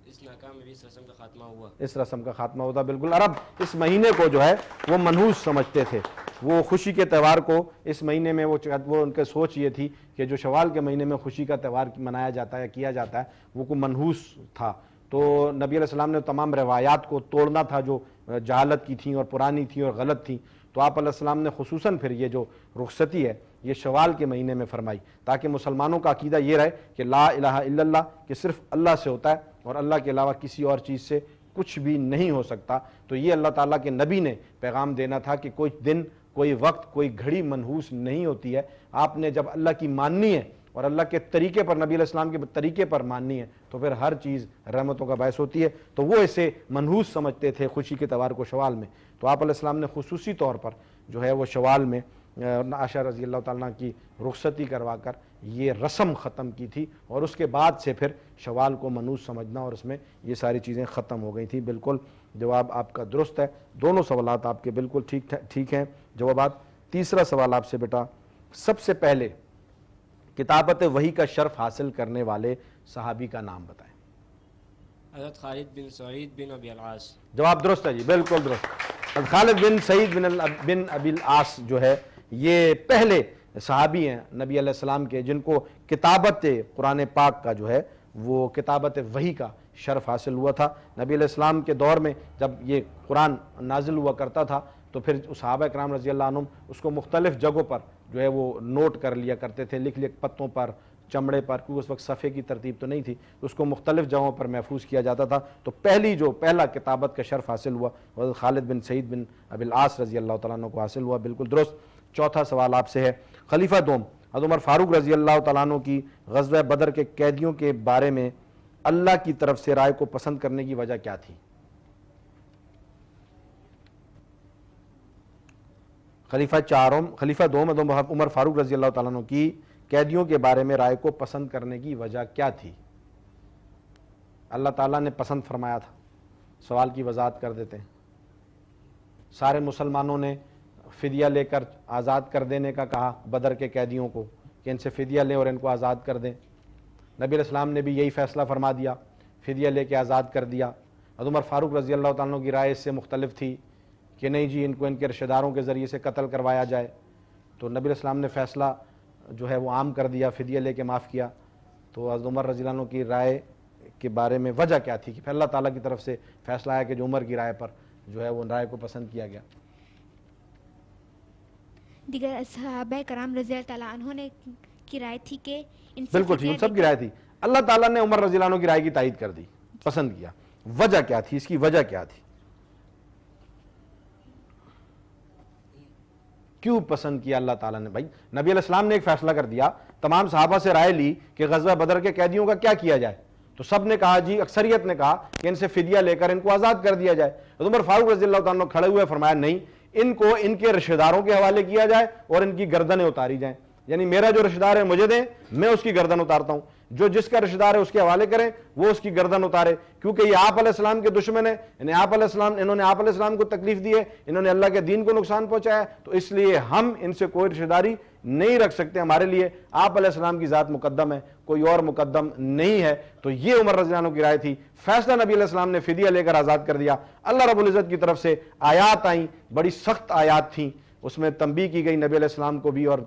Speaker 3: اس ناکام میں بھی اس رسم کا خاتمہ ہوا.
Speaker 1: اس رسم کا خاتمہ ہوتا. بالکل, عرب اس مہینے کو جو ہے وہ منحوس سمجھتے تھے, وہ خوشی کے تہوار کو اس مہینے میں وہ ان کا سوچ یہ تھی کہ جو شوال کے مہینے میں خوشی کا تہوار منایا جاتا ہے, کیا جاتا ہے, وہ کو منحوس تھا. تو نبی علیہ السلام نے تمام روایات کو توڑنا تھا جو جہالت کی تھیں اور پرانی تھیں اور غلط تھیں. تو آپ علیہ السلام نے خصوصاً پھر یہ جو رخصتی ہے یہ شوال کے مہینے میں فرمائی, تاکہ مسلمانوں کا عقیدہ یہ رہے کہ لا الہ الا اللہ, کہ صرف اللہ سے ہوتا ہے اور اللہ کے علاوہ کسی اور چیز سے کچھ بھی نہیں ہو سکتا. تو یہ اللہ تعالیٰ کے نبی نے پیغام دینا تھا کہ کوئی دن, کوئی وقت, کوئی گھڑی منحوس نہیں ہوتی ہے. آپ نے جب اللہ کی ماننی ہے اور اللہ کے طریقے پر, نبی علیہ السلام کے طریقے پر ماننی ہے, تو پھر ہر چیز رحمتوں کا باعث ہوتی ہے. تو وہ اسے منحوس سمجھتے تھے خوشی کے تہوار کو شوال میں. تو آپ علیہ السلام نے خصوصی طور پر جو ہے وہ شوال میں عائشہ رضی اللہ تعالیٰ کی رخصتی کروا کر یہ رسم ختم کی تھی, اور اس کے بعد سے پھر شوال کو منحوس سمجھنا اور اس میں یہ ساری چیزیں ختم ہو گئی تھیں. بالکل جواب آپ کا درست ہے. دونوں سوالات آپ کے بالکل ٹھیک ہیں جوابات. تیسرا سوال آپ سے بیٹا, سب سے پہلے کتابت وحی کا شرف حاصل کرنے والے صحابی کا نام بتائیں.
Speaker 3: حضرت خالد بن سعید بن ابی العاص.
Speaker 1: جواب درست ہے جی, بالکل درست. خالد بن سعید بن ابی العاص جو ہے یہ پہلے صحابی ہیں نبی علیہ السلام کے جن کو کتابت قرآن پاک کا جو ہے وہ کتابت وحی کا شرف حاصل ہوا تھا. نبی علیہ السلام کے دور میں جب یہ قرآن نازل ہوا کرتا تھا تو پھر صحابہ کرام رضی اللہ عنہم اس کو مختلف جگہوں پر جو ہے وہ نوٹ کر لیا کرتے تھے, لکھ پتوں پر, چمڑے پر, کیونکہ اس وقت صفحے کی ترتیب تو نہیں تھی, اس کو مختلف جگہوں پر محفوظ کیا جاتا تھا. تو پہلا کتابت کا شرف حاصل ہوا حضرت خالد بن سعید بن ابی العاص رضی اللہ تعالیٰ عنہ کو حاصل ہوا. بالکل درست. چوتھا سوال آپ سے ہے, خلیفہ دوم حضرت عمر فاروق رضی اللہ تعالیٰ عنہ کی غزوہ بدر کے قیدیوں کے بارے میں اللہ کی طرف سے رائے کو پسند کرنے کی وجہ کیا تھی؟ خلیفہ دوم حضرت عمر فاروق رضی اللہ تعالیٰ عنہ کی قیدیوں کے بارے میں رائے کو پسند کرنے کی وجہ کیا تھی؟ اللہ تعالیٰ نے پسند فرمایا تھا. سوال کی وضاحت کر دیتے ہیں. سارے مسلمانوں نے فدیہ لے کر آزاد کر دینے کا کہا بدر کے قیدیوں کو کہ ان سے فدیہ لیں اور ان کو آزاد کر دیں. نبی علیہ السلام نے بھی یہی فیصلہ فرما دیا, فدیہ لے کے آزاد کر دیا. حضرت عمر فاروق رضی اللہ تعالیٰ عنہ کی رائے اس سے مختلف تھی کہ نہیں جی ان کو ان کے رشتہ داروں کے ذریعے سے قتل کروایا جائے. تو نبی علیہ السلام نے فیصلہ جو ہے وہ عام کر دیا, فدیہ لے کے معاف کیا. تو حضرت عمر رضی اللہ عنہ کی رائے کے بارے میں وجہ کیا تھی کہ پھر اللہ تعالیٰ کی طرف سے فیصلہ آیا کہ جو عمر کی رائے پر جو ہے وہ رائے کو پسند کیا گیا.
Speaker 7: دیگر صحابہ کرام رضی اللہ تعالیٰ عنہ نے کی رائے تھی کہ
Speaker 1: بالکل ٹھیک, سب کی رائے تھی. اللہ تعالیٰ نے عمر رضی اللہ عنہ کی رائے کی تائید کر دی, پسند کیا. وجہ کیا تھی, اس کی وجہ کیا تھی, کیوں پسند کیا اللہ تعالیٰ نے؟ بھائی نبی علیہ السلام نے ایک فیصلہ کر دیا, تمام صحابہ سے رائے لی کہ غزوہ بدر کے قیدیوں کا کیا کیا جائے, تو سب نے کہا جی, اکثریت نے کہا کہ ان سے فدیہ لے کر ان کو آزاد کر دیا جائے. عمر فاروق رضی اللہ تعالیٰ کھڑے ہوئے فرمایا نہیں, ان کو ان کے رشتہ داروں کے حوالے کیا جائے اور ان کی گردنیں اتاری جائیں, یعنی میرا جو رشتہ دار ہے مجھے دیں, میں اس کی گردن اتارتا ہوں. جو جس کا رشتہ دار ہے اس کے حوالے کریں, وہ اس کی گردن اتارے, کیونکہ یہ آپ علیہ السلام کے دشمن ہیں, انہوں نے آپ علیہ السلام کو تکلیف دی ہے, انہوں نے اللہ کے دین کو نقصان پہنچایا, تو اس لیے ہم ان سے کوئی رشتہ داری نہیں رکھ سکتے. ہمارے لیے آپ علیہ السلام کی ذات مقدم ہے, کوئی اور مقدم نہیں ہے. تو یہ عمر رضی اللہ عنہ کی رائے تھی. فیصلہ نبی علیہ السلام نے فدیہ لے کر آزاد کر دیا. اللہ رب العزت کی طرف سے آیات آئیں, بڑی سخت آیات تھیں, اس میں تنبیہ کی گئی نبی علیہ السلام کو بھی اور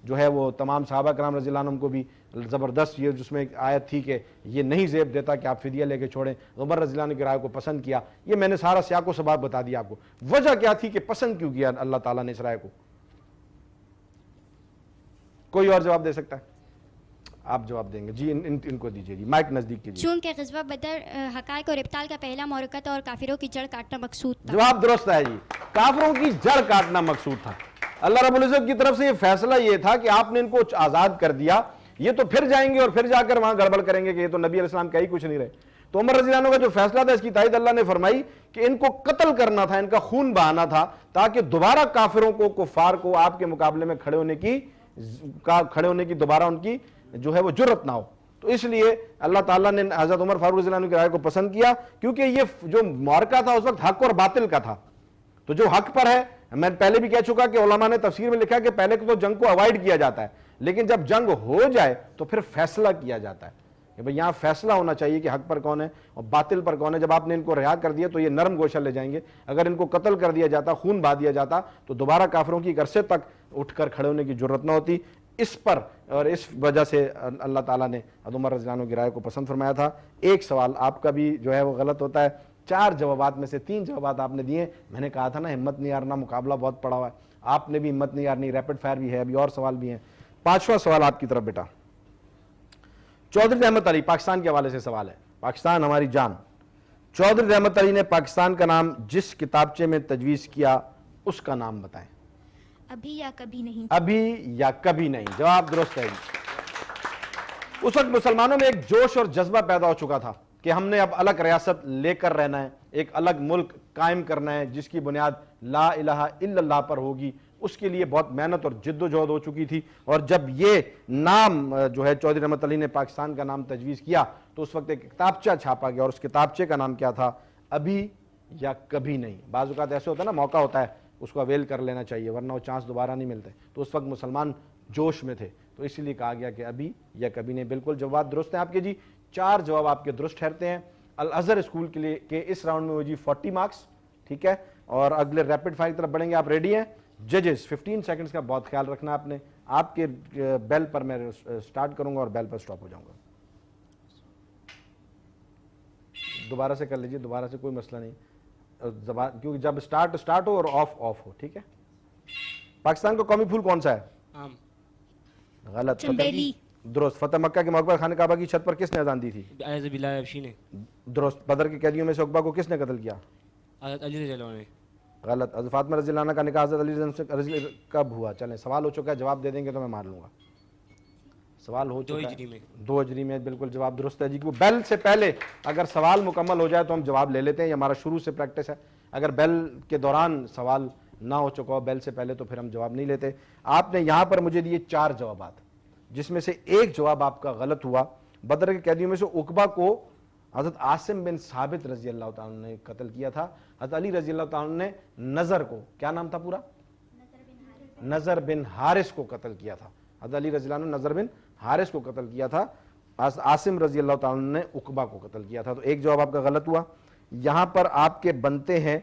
Speaker 1: جو ہے وہ تمام صحابہ کرام رضی اللہ عنہم کو بھی زبردست. یہ جس میں ایک آیت تھی کہ یہ نہیں زیب دیتا کہ آپ فدیہ لے کے چھوڑیں. عمر رضی اللہ عنہ کی رائے کو پسند کیا. یہ میں نے سارا سیاق و سباق بتا دیا آپ کو. وجہ کیا تھی کہ پسند کیوں کیا اللہ تعالیٰ نے اس رائے کو؟ کوئی اور جواب دے سکتا ہے؟ آپ جواب دیں گے جی؟ ان کو دیجیے جی, مائک نزدیک کیجیے.
Speaker 2: چونکہ غزوہ بدر حقائق اور ابطال کا پہلا معرکہ تھا اور کافروں کی جڑ کاٹنا مقصود تھا.
Speaker 1: جواب درست ہے جی, کافروں کی جڑ کاٹنا مقصود تھا. اللہ رب العزت کی طرف سے یہ فیصلہ یہ تھا کہ آپ نے ان کو آزاد کر دیا, یہ تو پھر جائیں گے اور پھر جا کر وہاں گڑبڑ کریں گے کہ یہ تو نبی علیہ السلام کا ہی کچھ نہیں رہے. تو عمر رضی اللہ عنہ کا جو فیصلہ تھا اس کی تائید اللہ نے فرمائی کہ ان کو قتل کرنا تھا, ان کا خون بہانا تھا, تاکہ دوبارہ کافروں کو, کفار کو آپ کے مقابلے میں کھڑے ہونے کی دوبارہ ان کی جو ہے وہ جرت نہ ہو. تو اس لیے اللہ تعالیٰ نے حضرت عمر فاروق رضی اللہ عنہ کی رائے کو پسند کیا, کیونکہ یہ جو معرکہ تھا اس وقت حق اور باطل کا تھا. تو جو حق پر ہے, میں پہلے بھی کہہ چکا کہ علماء نے تفسیر میں لکھا کہ پہلے تو جنگ کو اوائڈ کیا جاتا ہے, لیکن جب جنگ ہو جائے تو پھر فیصلہ کیا جاتا ہے کہ بھئی یہاں فیصلہ ہونا چاہیے کہ حق پر کون ہے اور باطل پر کون ہے. جب آپ نے ان کو رہا کر دیا تو یہ نرم گوشہ لے جائیں گے. اگر ان کو قتل کر دیا جاتا, خون بہا دیا جاتا, تو دوبارہ کافروں کی عرصے تک اٹھ کر کھڑے ہونے کی ضرورت نہ ہوتی. اس پر اور اس وجہ سے اللہ تعالیٰ نے عمر رضی اللہ عنہ کی رائے کو پسند فرمایا تھا. ایک سوال آپ کا بھی جو ہے وہ غلط ہوتا ہے. 4 جوابات میں سے 3 جوابات آپ نے دیے. میں نے کہا تھا نا ہمت نہیں ہارنا, مقابلہ بہت پڑا ہوا ہے. آپ نے بھی ہمت نہیں ہارنی, ریپڈ فائر بھی ہے, ابھی اور سوال بھی ہیں. 5واں سوال آپ کی طرف بیٹا. چودھری رحمت علی, پاکستان کے حوالے سے سوال ہے. پاکستان ہماری جان. چودھری رحمت علی نے پاکستان کا نام جس کتابچے میں تجویز کیا اس کا نام بتائیں.
Speaker 7: ابھی یا کبھی نہیں.
Speaker 1: ابھی یا کبھی نہیں, جواب درست ہے. اس وقت مسلمانوں میں ایک جوش اور جذبہ پیدا ہو چکا تھا کہ ہم نے اب الگ ریاست لے کر رہنا ہے, ایک الگ ملک قائم کرنا ہے جس کی بنیاد لا الہ الا اللہ پر ہوگی. اس کے لیے بہت محنت اور جد و جہد ہو چکی تھی. اور جب یہ نام جو ہے چودھری رحمت علی نے پاکستان کا نام تجویز کیا تو اس وقت ایک کتابچہ چھاپا گیا اور اس کتابچے کا نام کیا تھا؟ ابھی یا کبھی نہیں. بعض اوقات ایسے ہوتا ہے نا, موقع ہوتا ہے, اس کو اویل کر لینا چاہیے ورنہ وہ چانس دوبارہ نہیں ملتے. تو اس وقت مسلمان جوش میں تھے, تو اس لیے کہا گیا کہ ابھی یا کبھی نہیں. بالکل جواب درست ہیں آپ کے جی. 4 جواب آپ کے درست ٹھہرتے ہیں. الازہر اسکول کے لیے کہ اس راؤنڈ میں وہ جی 40 مارکس, ٹھیک ہے. اور اگلے ریپڈ فائر کی طرف بڑھیں گے. آپ ریڈی ہیں؟ ججز 15 سیکنڈز کا بہت خیال رکھنا آپ نے. آپ کے بیل پر میں سٹارٹ کروں گا اور بیل پر سٹاپ ہو جاؤں گا. دوبارہ سے کر لیجئے, دوبارہ سے کوئی مسئلہ نہیں, کیونکہ جب سٹارٹ ہو اور آف ہو, ٹھیک ہے. پاکستان کا قومی پھول کون سا ہے؟
Speaker 3: آم.
Speaker 1: غلط.
Speaker 7: چنبیلی.
Speaker 1: درست. فتح مکہ کے موقع پر خانہ کعبہ کی چھت پر کس نے اذان دی تھی؟
Speaker 3: اعوذ باللہ حبشی نے.
Speaker 1: درست. بدر کے قیدیوں میں سے عقبہ کو کس نے قتل کیا؟
Speaker 3: حضرت علی رضی اللہ عنہ نے.
Speaker 1: غلط. حضرت فاطمہ رضی اللہ عنہ کا نکاح حضرت علی رضی اللہ عنہ سے کب ہوا؟ چلیں سوال ہو چکا ہے, جواب دے دیں گے تو میں مار لوں گا. سوال ہو چکا ہے
Speaker 3: 2 ہجری میں.
Speaker 1: 2 ہجری میں. بالکل جواب درست ہے جی. وہ بیل سے پہلے اگر سوال مکمل ہو جائے تو ہم جواب لے لیتے ہیں, یہ ہمارا شروع سے پریکٹس ہے. اگر بیل کے دوران سوال نہ ہو چکا ہو بیل سے پہلے تو پھر ہم جواب نہیں لیتے. آپ نے یہاں پر مجھے دیے 4 جوابات, جس میں سے ایک جواب آپ کا غلط ہوا. بدر کے قیدیوں میں سے عقبہ کو حضرت عاصم بن ثابت رضی اللہ تعالیٰ نے قتل کیا تھا. حضرت علی رضی اللہ تعالیٰ نے نظر کو, کیا نام تھا پورا؟ نظر بن حارث کو قتل کیا تھا. حضرت علی رضی اللہ عنہ نے نظر بن حارث کو قتل کیا تھا. عاصم رضی اللہ تعالیٰ نے عقبہ کو قتل کیا تھا. تو ایک جواب آپ کا غلط ہوا. یہاں پر آپ کے بنتے ہیں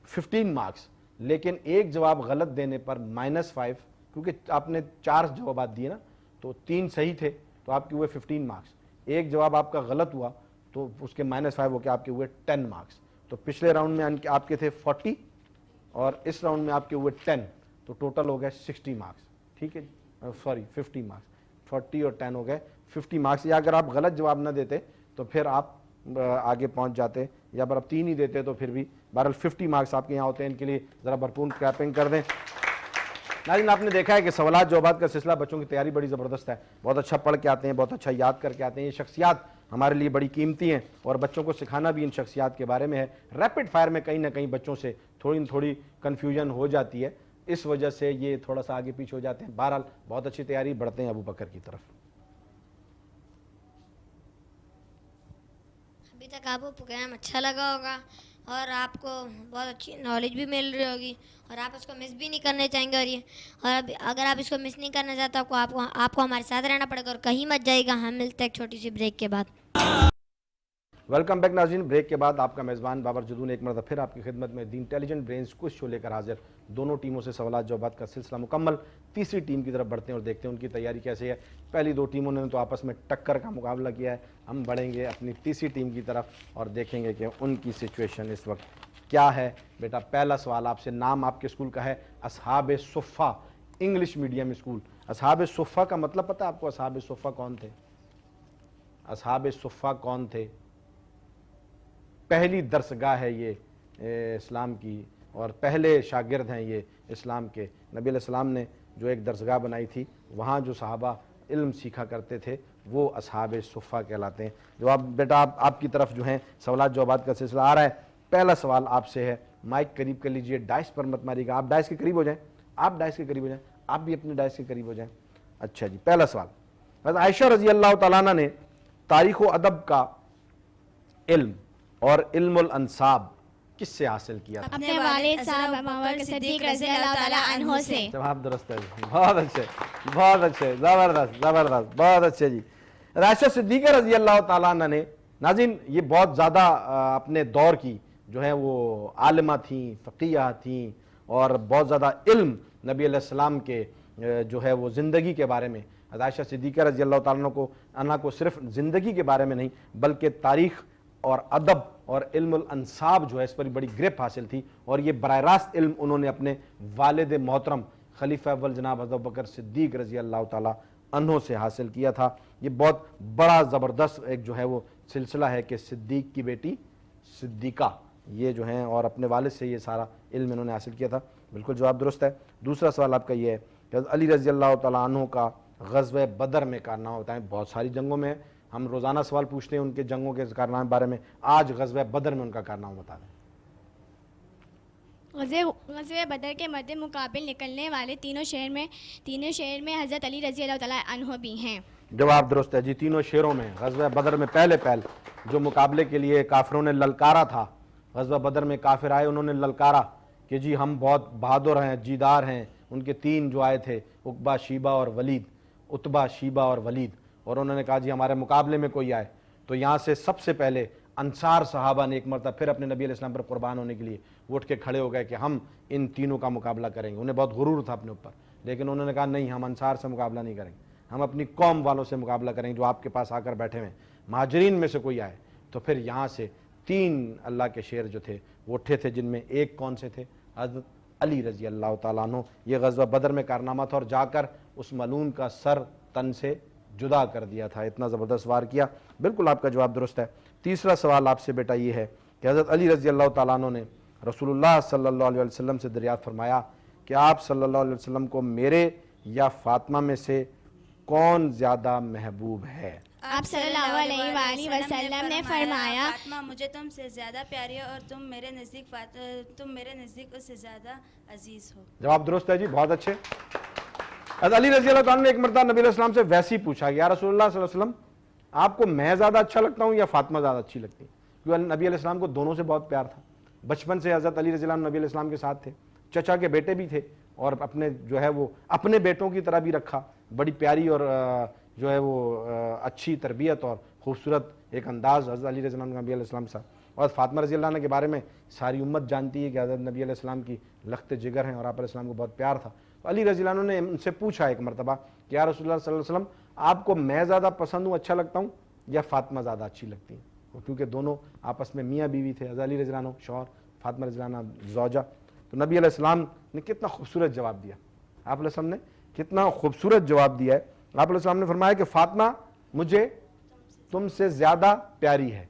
Speaker 1: 15 مارکس, لیکن ایک جواب غلط دینے پر -5, کیونکہ آپ نے 4 جوابات دیے نا, تو 3 صحیح تھے تو آپ کے ہوئے 15 مارکس. ایک جواب آپ کا غلط ہوا تو اس کے -5 ہو کے آپ کے ہوئے 10 مارکس. تو پچھلے راؤنڈ میں آپ کے تھے 40 اور اس راؤنڈ میں آپ کے ہوئے 10, تو ٹوٹل ہو گئے 60 مارکس. ٹھیک ہے جی, سوری 50 مارکس. 40 اور 10 ہو گئے 50 مارکس. یا اگر آپ غلط جواب نہ دیتے تو پھر آپ آگے پہنچ جاتے, یا اگر آپ 3 ہی دیتے تو پھر بھی بہرحال 50 مارکس آپ کے یہاں ہوتے ہیں. ان کے لیے ذرا بھرپور کلیپنگ کر دیں. ناظرین آپ نے دیکھا ہے کہ سوالات جوابات کا سلسلہ بچوں کی تیاری بڑی زبردست ہے, بہت اچھا پڑھ کے آتے ہیں, بہت اچھا یاد کر کے آتے ہیں. یہ شخصیات ہمارے لیے بڑی قیمتی ہیں اور بچوں کو سکھانا بھی ان شخصیات کے بارے میں ہے. ریپڈ فائر میں کہیں نہ کہیں بچوں سے تھوڑی کنفیوژن ہو جاتی ہے, اس وجہ سے یہ تھوڑا سا آگے پیچھے ہو جاتے ہیں. بہرحال بہت اچھی تیاری, بڑھتے ہیں ابو بکر کی طرف.
Speaker 8: ابھی تک آپ کو پروگرام اچھا لگا ہوگا اور آپ کو بہت اچھی نالج بھی مل رہی ہوگی اور آپ اس کو مس بھی نہیں کرنے چاہیں گے. اور اگر آپ اس کو مس نہیں کرنا چاہتے آپ کو ہمارے ساتھ رہنا پڑے گا اور کہیں مت جائے گا. ہم ملتے ہیں ایک چھوٹی سی بریک کے بعد.
Speaker 1: ویلکم بیک ناظرین. بریک کے بعد آپ کا میزبان بابر جدون ایک مرتبہ پھر آپ کی خدمت میں دی انٹیلیجنٹ برینز کچھ شو لے کر حاضر. دونوں ٹیموں سے سوالات جوابات کا سلسلہ مکمل. تیسری ٹیم کی طرف بڑھتے ہیں اور دیکھتے ہیں ان کی تیاری کیسے ہے. پہلی دو ٹیموں نے تو آپس میں ٹکر کا مقابلہ کیا ہے. ہم بڑھیں گے اپنی تیسری ٹیم کی طرف اور دیکھیں گے کہ ان کی سچویشن اس وقت کیا ہے. بیٹا پہلا سوال آپ سے. نام آپ کے اسکول کا ہے اصحاب صفہ انگلش میڈیم اسکول. اصحاب صفہ کا مطلب پتہ ہے آپ کو؟ اصحاب صفہ کون تھے؟ اصحاب صفہ کون تھے؟ پہلی درسگاہ ہے یہ اسلام کی اور پہلے شاگرد ہیں یہ اسلام کے. نبی علیہ السلام نے جو ایک درسگاہ بنائی تھی وہاں جو صحابہ علم سیکھا کرتے تھے وہ اصحاب صفہ کہلاتے ہیں. جواب بیٹا آپ کی طرف جو ہیں سوالات جوابات کا سلسلہ آ رہا ہے. پہلا سوال آپ سے ہے. مائک قریب کر لیجئے, ڈائس پر مت ماریے گا. آپ ڈائس کے قریب ہو جائیں, آپ ڈائس کے قریب ہو جائیں, آپ بھی اپنے ڈائس کے قریب ہو جائیں. اچھا جی, پہلا سوال. حضرت عائشہ رضی اللہ تعالیٰ عنہ نے تاریخ و ادب کا علم اور علم الانساب کس سے حاصل کیا تھا؟
Speaker 7: اپنے والد صاحب ابوبکر صدیق رضی اللہ تعالیٰ عنہ سے.
Speaker 1: جواب درست ہے, بہت اچھے, بہت اچھے, زبردست زبردست, بہت اچھے جی. عائشہ صدیقہ رضی اللہ تعالیٰ عنہ نے, ناظرین یہ بہت زیادہ اپنے دور کی جو ہے وہ عالمہ تھیں, فقیہ تھیں اور بہت زیادہ علم نبی علیہ السلام کے جو ہے وہ زندگی کے بارے میں. عائشہ صدیقہ رضی اللہ تعالیٰ عنہ کو صرف زندگی کے بارے میں نہیں بلکہ تاریخ اور ادب اور علم الانساب جو ہے اس پر بڑی گرپ حاصل تھی اور یہ براہ راست علم انہوں نے اپنے والد محترم خلیفہ اول جناب حضرت ابوبکر صدیق رضی اللہ تعالیٰ عنہ سے حاصل کیا تھا. یہ بہت بڑا زبردست ایک جو ہے وہ سلسلہ ہے کہ صدیق کی بیٹی صدیقہ یہ جو ہیں اور اپنے والد سے یہ سارا علم انہوں نے حاصل کیا تھا. بالکل جواب درست ہے. دوسرا سوال آپ کا یہ ہے کہ علی رضی اللہ تعالیٰ عنہ کا غزوہ بدر میں کارنامہ بتائیں. بہت ساری جنگوں میں ہم روزانہ سوال پوچھتے ہیں ان کے جنگوں کے کارنامے بارے میں. آج غزوہ بدر میں ان کا کارنامہ بتا دیں.
Speaker 9: غزوہ بدر کے مد مقابل نکلنے والے تینوں شہر میں حضرت علی رضی اللہ تعالیٰ عنہ بھی ہیں.
Speaker 1: جواب درست ہے جی. تینوں شہروں میں غزوہ بدر میں پہلے جو مقابلے کے لیے کافروں نے للکارا تھا, غزوہ بدر میں کافر آئے, انہوں نے للکارا کہ جی ہم بہت بہادر ہیں, جیدار ہیں. ان کے تین جو آئے تھے عقبہ, شیبہ اور ولید, عتبہ, شیبہ اور ولید, اور انہوں نے کہا جی ہمارے مقابلے میں کوئی آئے. تو یہاں سے سب سے پہلے انصار صحابہ نے ایک مرتبہ پھر اپنے نبی علیہ السلام پر قربان ہونے کے لیے وہ اٹھ کے کھڑے ہو گئے کہ ہم ان تینوں کا مقابلہ کریں گے. انہیں بہت غرور تھا اپنے اوپر, لیکن انہوں نے کہا نہیں, ہم انصار سے مقابلہ نہیں کریں گے, ہم اپنی قوم والوں سے مقابلہ کریں گے جو آپ کے پاس آ کر بیٹھے ہوئے. مہاجرین میں سے کوئی آئے. تو پھر یہاں سے تین اللہ کے شیر جو تھے وہ اٹھے تھے, جن میں ایک کون سے تھے؟ حضرت علی رضی اللہ تعالیٰ عنہ. یہ غزوہ بدر میں کارنامہ تھا اور جا کر اس ملعون کا سر تن سے جدا کر دیا تھا. اتنا زبردست وار کیا. بالکل آپ کا جواب درست ہے. تیسرا سوال آپ سے بیٹا یہ ہے کہ حضرت علی رضی اللہ تعالیٰ عنہ نے رسول اللہ صلی اللہ علیہ وسلم سے دریافت فرمایا کہ آپ صلی اللہ علیہ وسلم کو میرے یا فاطمہ میں سے کون زیادہ محبوب ہے؟
Speaker 9: آپ صلی اللہ علیہ وآلہ وسلم نے فرمایا
Speaker 4: فاطمہ مجھے تم سے زیادہ پیاری ہو اور تم میرے نزدیک اس سے زیادہ عزیز ہو.
Speaker 1: جواب درست ہے جی, بہت اچھے. حضرت علی رضی اللہ تعالیٰ نے ایک مرتبہ نبی علیہ السلام سے ویسے ہی پوچھا کہ یا رسول اللہ صلی اللہ علیہ وسلم آپ کو میں زیادہ اچھا لگتا ہوں یا فاطمہ زیادہ اچھی لگتی ہے؟ کیونکہ نبی علیہ السلام کو دونوں سے بہت پیار تھا. بچپن سے حضرت علی رضی اللہ عنہ نبی علیہ السلام کے ساتھ تھے, چچا کے بیٹے بھی تھے اور اپنے جو ہے وہ اپنے بیٹوں کی طرح بھی رکھا. بڑی پیاری اور جو ہے وہ اچھی تربیت اور خوبصورت ایک انداز حضرت علی رضی اللہ عنہ نبی علیہ السلام کے ساتھ. اور فاطمہ رضی اللہ عنہ کے بارے میں ساری امت جانتی ہے کہ حضرت نبی علیہ السلام کی لخت جگر ہیں اور آپ علیہ السلام کو بہت پیار تھا. علی رضی اللہ عنہ نے ان سے پوچھا ایک مرتبہ کہ یا رسول اللہ صلی اللہ علیہ وسلم آپ کو میں زیادہ پسند ہوں, اچھا لگتا ہوں, یا فاطمہ زیادہ اچھی لگتی ہیں؟ کیونکہ دونوں آپس میں میاں بیوی تھے, حضرت علی رضی اللہ عنہ شوہر, فاطمہ رضی اللہ عنہ زوجہ. تو نبی علیہ السلام نے کتنا خوبصورت جواب دیا. آپ علیہ السلام نے کتنا خوبصورت جواب دیا ہے. آپ علیہ السلام نے فرمایا کہ فاطمہ مجھے تم سے زیادہ پیاری ہے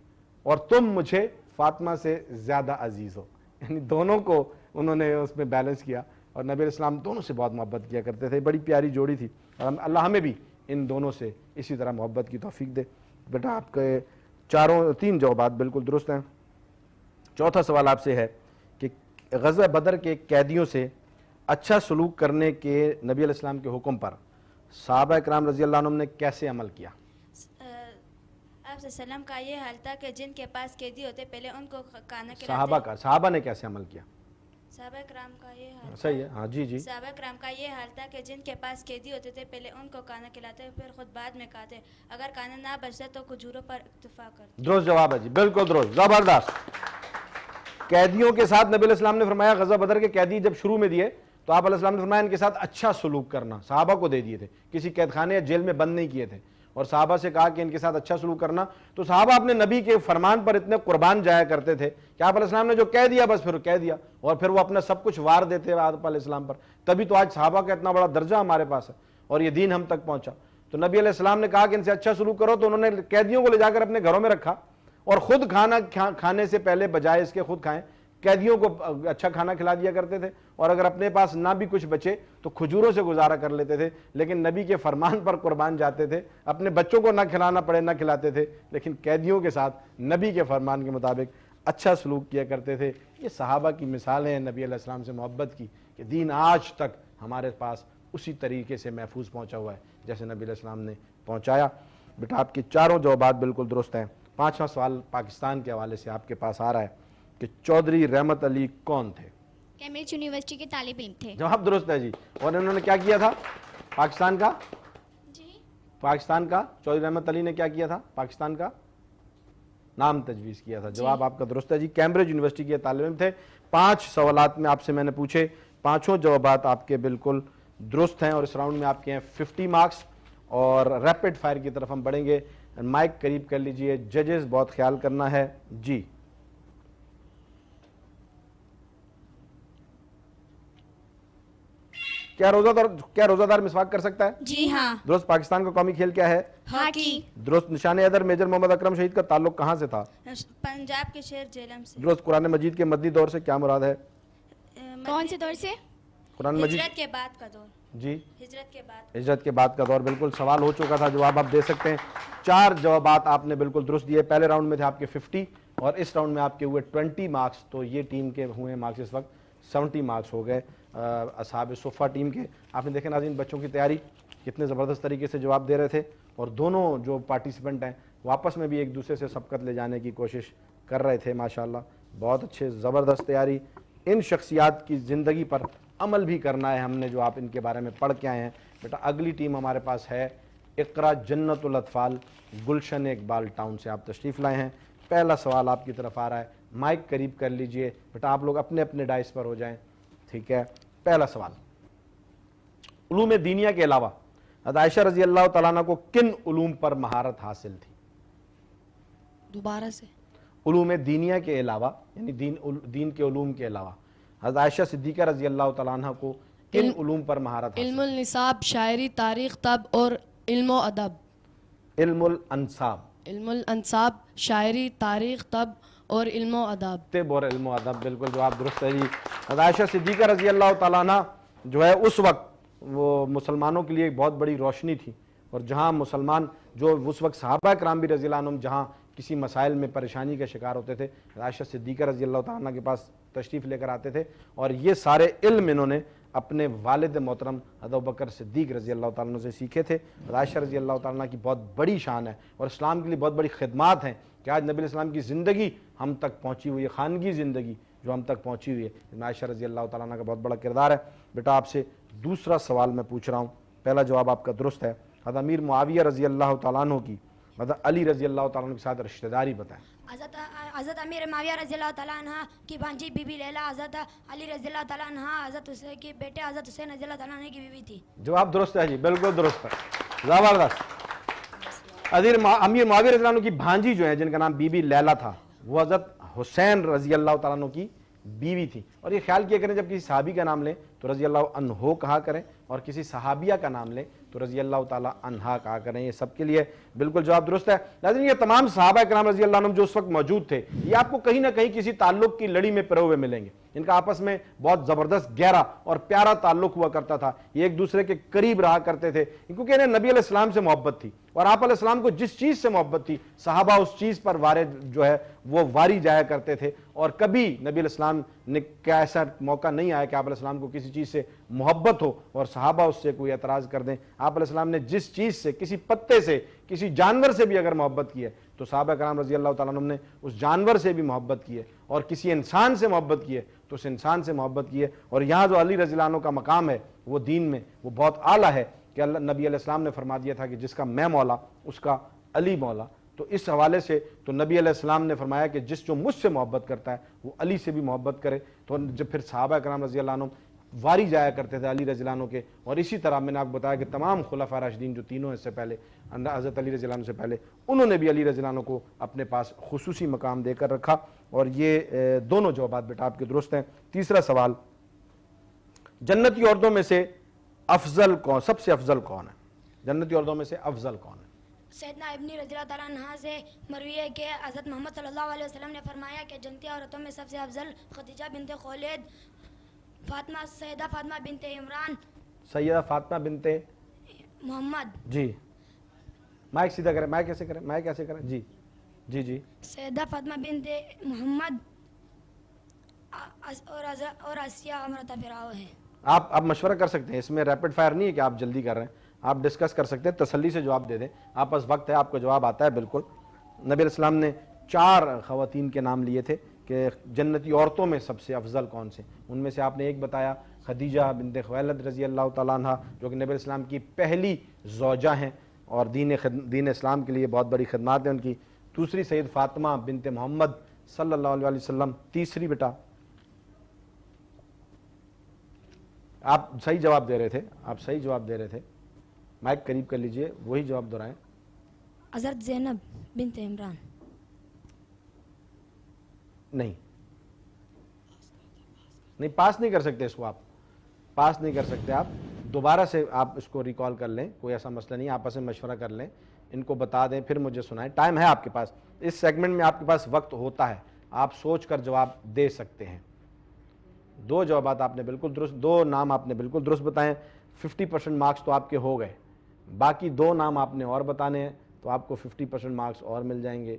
Speaker 1: اور تم مجھے فاطمہ سے زیادہ عزیز ہو. یعنی دونوں کو انہوں نے اس میں بیلنس کیا اور نبی علیہ السلام دونوں سے بہت محبت کیا کرتے تھے. بڑی پیاری جوڑی تھی اور اللہ ہمیں بھی ان دونوں سے اسی طرح محبت کی توفیق دے. بیٹا آپ کے تین جوابات بالکل درست ہیں. چوتھا سوال آپ سے ہے کہ غزوہ بدر کے قیدیوں سے اچھا سلوک کرنے کے نبی علیہ السلام کے حکم پر صحابہ کرام رضی اللہ عنہم نے کیسے عمل کیا؟
Speaker 4: آپ صلی اللہ علیہ وسلم کا یہ حال تھا کہ جن کے پاس قیدی ہوتے پہلے ان کو کھانا کھلاتے.
Speaker 1: صحابہ نے کیسے عمل کیا؟
Speaker 4: صحابہ کرام کا یہ حال
Speaker 1: صحیح ہے, ہاں جی جی.
Speaker 4: صحابہ کرام کا یہ حال تھا کہ جن کے پاس قیدی ہوتے تھے پہلے ان کو کھانا کھلاتے پھر خود بعد میں کھاتے. اگر کھانا نہ بچتا تو کھجوروں پر اکتفا کرتے.
Speaker 1: درست جواب ہے جی, بالکل درست, زبردست. قیدیوں کے ساتھ نبی علیہ السلام نے فرمایا, غزوہ بدر کے قیدی جب شروع میں دیے تو آپ علیہ السلام نے فرمایا ان کے ساتھ اچھا سلوک کرنا. صحابہ کو دے دیے تھے, کسی قید خانے یا جیل میں بند نہیں کیے تھے, اور صحابہ سے کہا کہ ان کے ساتھ اچھا سلوک کرنا. تو صحابہ اپنے نبی کے فرمان پر اتنے قربان جایا کرتے تھے کہ آپ علیہ السلام نے جو کہہ دیا بس پھر کہہ دیا, اور پھر وہ اپنا سب کچھ وار دیتے آپ علیہ السلام پر. تبھی تو آج صحابہ کا اتنا بڑا درجہ ہمارے پاس ہے اور یہ دین ہم تک پہنچا. تو نبی علیہ السلام نے کہا کہ ان سے اچھا سلوک کرو, تو انہوں نے قیدیوں کو لے جا کر اپنے گھروں میں رکھا اور خود کھانا کھانے سے پہلے بجائے اس کے خود کھائیں, قیدیوں کو اچھا کھانا کھلا دیا کرتے تھے, اور اگر اپنے پاس نہ بھی کچھ بچے تو کھجوروں سے گزارا کر لیتے تھے. لیکن نبی کے فرمان پر قربان جاتے تھے, اپنے بچوں کو نہ کھلانا پڑے نہ کھلاتے تھے, لیکن قیدیوں کے ساتھ نبی کے فرمان کے مطابق اچھا سلوک کیا کرتے تھے. یہ صحابہ کی مثالیں ہیں نبی علیہ السلام سے محبت کی, کہ دین آج تک ہمارے پاس اسی طریقے سے محفوظ پہنچا ہوا ہے جیسے نبی علیہ السلام نے پہنچایا. بیٹا آپ کے چاروں جوابات بالکل درست ہیں. 5واں سوال پاکستان کے حوالے سے آپ کے پاس آ رہا ہے کہ چودھری رحمت علی کون تھے؟
Speaker 9: کیمبرج یونیورسٹی کے طالب علم تھے.
Speaker 1: جواب درست ہے جی. اور انہوں نے کیا کیا تھا پاکستان کا؟
Speaker 9: جی
Speaker 1: پاکستان کا چودھری رحمت علی نے کیا کیا تھا؟ پاکستان کا نام تجویز کیا تھا. جواب آپ کا درست ہے جی, کیمبرج یونیورسٹی کے طالب علم تھے. 5 سوالات میں آپ سے میں نے پوچھے, 5 جوابات آپ کے بالکل درست ہیں, اور اس راؤنڈ میں آپ کے ہیں 50 مارکس. اور ریپڈ فائر کی طرف ہم بڑھیں گے. مائک قریب کر لیجئے, ججز بہت خیال کرنا ہے جی. کیا روزہ دار مسواک کر سکتا ہے؟
Speaker 9: جی ہاں.
Speaker 1: درست. پاکستان کا قومی کھیل کیا ہے؟
Speaker 9: ہاکی.
Speaker 1: درست. نشان حیدر میجر محمد اکرم شہید کا تعلق کہاں سے تھا؟
Speaker 4: پنجاب کے شہر جیلم سے.
Speaker 1: درست. قرآن مجید کے مدنی دور سے کیا مراد ہے؟
Speaker 9: کون سے دور سے؟
Speaker 1: قرآن مجید
Speaker 4: ہجرت کے بعد کا دور.
Speaker 1: جی,
Speaker 4: ہجرت کے بعد.
Speaker 1: ہجرت کے بعد کا دور. بالکل سوال ہو چکا تھا, جواب آپ دے سکتے ہیں. 4 جوابات آپ نے بالکل درست دیے. پہلے راؤنڈ میں تھے آپ کے 50 اور اس راؤنڈ میں آپ کے ہوئے 20 مارکس. تو یہ ٹیم کے ہوئے مارکس اس وقت 70 مارکس ہو گئے اصحاب صفہ ٹیم کے. آپ نے دیکھا ناظرین بچوں کی تیاری کتنے زبردست طریقے سے جواب دے رہے تھے, اور دونوں جو پارٹیسپینٹ ہیں وہ آپس میں بھی ایک دوسرے سے سبقت لے جانے کی کوشش کر رہے تھے. ماشاءاللہ بہت اچھے, زبردست تیاری. ان شخصیات کی زندگی پر عمل بھی کرنا ہے ہم نے, جو آپ ان کے بارے میں پڑھ کے آئے ہیں. بیٹا اگلی ٹیم ہمارے پاس ہے اقرا جنت الاطفال گلشن اقبال ٹاؤن سے آپ تشریف لائے ہیں. پہلا سوال آپ کی طرف آ رہا ہے, مائک قریب کر لیجئے. بیٹا آپ لوگ اپنے اپنے ڈائس پر ہو جائیں, ٹھیک ہے. پہلا سوال, علوم دینیہ کے علاوہ حضرت عائشہ رضی اللہ تعالیٰ عنہ کو کن علوم پر مہارت حاصل تھی؟
Speaker 5: دوبارہ سے.
Speaker 1: علوم دینیہ کے علاوہ یعنی دین کے علوم کے علاوہ حضرت عائشہ صدیقہ رضی اللہ تعالیٰ عنہ کو کن علوم پر مہارت حاصل؟
Speaker 5: علم النصاب, شاعری, تاریخ, طب اور علم و ادب.
Speaker 1: علم الانصاب,
Speaker 5: علم الانصاب, شاعری, تاریخ, طب اور علم و ادب.
Speaker 1: طب اور علم و ادب, بالکل جواب درست ہے جی. حضرت عائشہ صدیقہ رضی اللہ تعالیٰ عنہ جو ہے اس وقت وہ مسلمانوں کے لیے ایک بہت بڑی روشنی تھی, اور جہاں مسلمان جو اس وقت صحابہ کرام بھی رضی اللہ عنہم جہاں کسی مسائل میں پریشانی کا شکار ہوتے تھے, عائشہ صدیقہ رضی اللہ تعالیٰ عنہ کے پاس تشریف لے کر آتے تھے, اور یہ سارے علم انہوں نے اپنے والد محترم حضرت ابوبکر صدیق رضی اللہ تعالیٰ عنہ سے سیکھے تھے. عائشہ رضی اللہ تعالیٰ عنہ کی بہت بڑی شان ہے اور اسلام کے لیے بہت بڑی خدمات ہیں کہ آج نبی علیہ السلام کی زندگی ہم تک پہنچی ہوئی ہے, خانگی زندگی جو ہم تک پہنچی ہوئی ہے. عائشہ رضی اللہ تعالیٰ عنہ کا بہت بڑا کردار ہے. بیٹا آپ سے دوسرا سوال میں پوچھ رہا ہوں, پہلا جواب آپ کا درست ہے. حضرت امیر معاویہ رضی اللہ تعالیٰ عنہ کی حضرت علی رضی اللہ تعالیٰ عنہ کے ساتھ رشتہ داری بتائیں.
Speaker 8: حضرت امیر معاویہ رضی اللہ تعالیٰ عنہ کی بھانجی بی بی لیلا حضرت علی رضی اللہ تعالیٰ عنہ حضرت حسین کے بیٹے حضرت حسین رضی اللہ تعالیٰ عنہ کی بیوی تھی.
Speaker 1: جواب درست ہے جی, بالکل درست ہے, زبردست. امیر معاویہ رضی اللہ عنہ کی بھانجی جو ہے جن کا نام بی بی لیلا تھا وہ حضرت حسین رضی اللہ تعالیٰ عنہ کی بیوی تھی. اور یہ خیال کیا کریں جب کسی صحابی کا نام لیں تو رضی اللہ عنہ کہا کریں, اور کسی صحابیہ کا نام لیں تو رضی اللہ تعالیٰ عنہا کہا کریں. یہ سب کے لیے بالکل جواب درست ہے. ناظرین یہ تمام صحابہ کرام رضی اللہ عنہم جو اس وقت موجود تھے یہ آپ کو کہیں نہ کہیں کسی تعلق کی لڑی میں پرے ہوئے ملیں گے. ان کا آپس میں بہت زبردست گہرا اور پیارا تعلق ہوا کرتا تھا, یہ ایک دوسرے کے قریب رہا کرتے تھے کیونکہ انہیں نبی علیہ السلام سے محبت تھی, اور آپ علیہ السلام کو جس چیز سے محبت تھی صحابہ اس چیز پر جو ہے وہ واری جایا کرتے تھے. اور کبھی نبی علیہ السلام نے کیا ایسا موقع نہیں آیا کہ آپ علیہ السلام کو کسی چیز سے محبت ہو اور صحابہ اس سے کوئی اعتراض کر دیں. آپ علیہ السلام نے جس چیز سے, کسی پتے سے, کسی جانور سے بھی اگر محبت کی ہے تو صحابہ کرام رضی اللہ تعالیٰ عنہم نے اس جانور سے بھی محبت کی ہے، اور کسی انسان سے محبت کی ہے تو اس انسان سے محبت کی ہے۔ اور یہاں جو علی رضی اللہ عنہ کا مقام ہے وہ دین میں وہ بہت اعلیٰ ہے کہ اللہ نبی علیہ السلام نے فرما دیا تھا کہ جس کا میں مولا اس کا علی مولا۔ تو اس حوالے سے تو نبی علیہ السلام نے فرمایا کہ جو مجھ سے محبت کرتا ہے وہ علی سے بھی محبت کرے۔ تو جب پھر صحابہ کرام رضی اللہ عنہ واری جایا کرتے تھے علی رضی اللہ عنہ کے، اور اسی طرح میں نے آپ کو بتایا کہ تمام خلفاء راشدین جو تینوں ہیں سے پہلے حضرت علی رضی اللہ عنہ سے پہلے، انہوں نے بھی علی رضی اللہ عنہ کو اپنے پاس خصوصی مقام دے کر رکھا۔ اور یہ دونوں جوابات بیٹا آپ کے درست ہیں۔ تیسرا سوال، جنتی عورتوں میں سے افضل کون، سب سے افضل کون ہے؟ جنتی عورتوں میں سے افضل کون ہے؟
Speaker 10: سیدنا ابن رضی اللہ تعالیٰ عنہ سے مروی ہے کہ حضرت محمد صلی اللہ علیہ وسلم نے فرمایا کہ جنتی عورتوں میں سب سے افضل خدیجہ بنت خولید، فاطمہ، سیدہ فاطمہ بنت عمران،
Speaker 1: سیدہ فاطمہ بنت
Speaker 10: محمد،
Speaker 1: جی مائک سیدھا کریں، مائک کیسے کریں، مائک کیسے کریں، جی جی جی،
Speaker 10: سیدہ فاطمہ بنت محمد اور آسیہ امرتہ فرعون ہے۔
Speaker 1: آپ مشورہ کر سکتے ہیں، اس میں ریپڈ فائر نہیں ہے کہ آپ جلدی کر رہے ہیں، آپ ڈسکس کر سکتے ہیں، تسلی سے جواب دے دیں، آپ پاس وقت ہے، آپ کو جواب آتا ہے بالکل۔ نبی علیہ السلام نے 4 خواتین کے نام لیے تھے کہ جنتی عورتوں میں سب سے افضل کون سے، ان میں سے آپ نے ایک بتایا خدیجہ بنت خویلد رضی اللہ تعالیٰ عنہ، جو کہ نبی علیہ السلام کی پہلی زوجہ ہیں اور دین اسلام کے لیے بہت بڑی خدمات ہیں ان کی۔ دوسری سید فاطمہ بنت محمد صلی اللہ علیہ وسلم۔ تیسری بیٹا آپ صحیح جواب دے رہے تھے، آپ صحیح جواب دے رہے تھے، مائک قریب کر لیجئے، وہی جواب دہرائیں۔
Speaker 10: حضرت زینب بنت عمران۔
Speaker 1: نہیں، پاس نہیں کر سکتے اس کو، آپ پاس نہیں کر سکتے، آپ دوبارہ سے آپ اس کو ریکال کر لیں، کوئی ایسا مسئلہ نہیں، آپس میں مشورہ کر لیں، ان کو بتا دیں، پھر مجھے سنائیں، ٹائم ہے آپ کے پاس، اس سیگمنٹ میں آپ کے پاس وقت ہوتا ہے، آپ سوچ کر جواب دے سکتے ہیں۔ 2 جوابات آپ نے بالکل درست، 2 نام آپ نے بالکل درست بتائیں، 50% مارکس تو آپ کے ہو گئے، باقی 2 نام آپ نے اور بتانے ہیں تو آپ کو 50% مارکس اور مل جائیں گے۔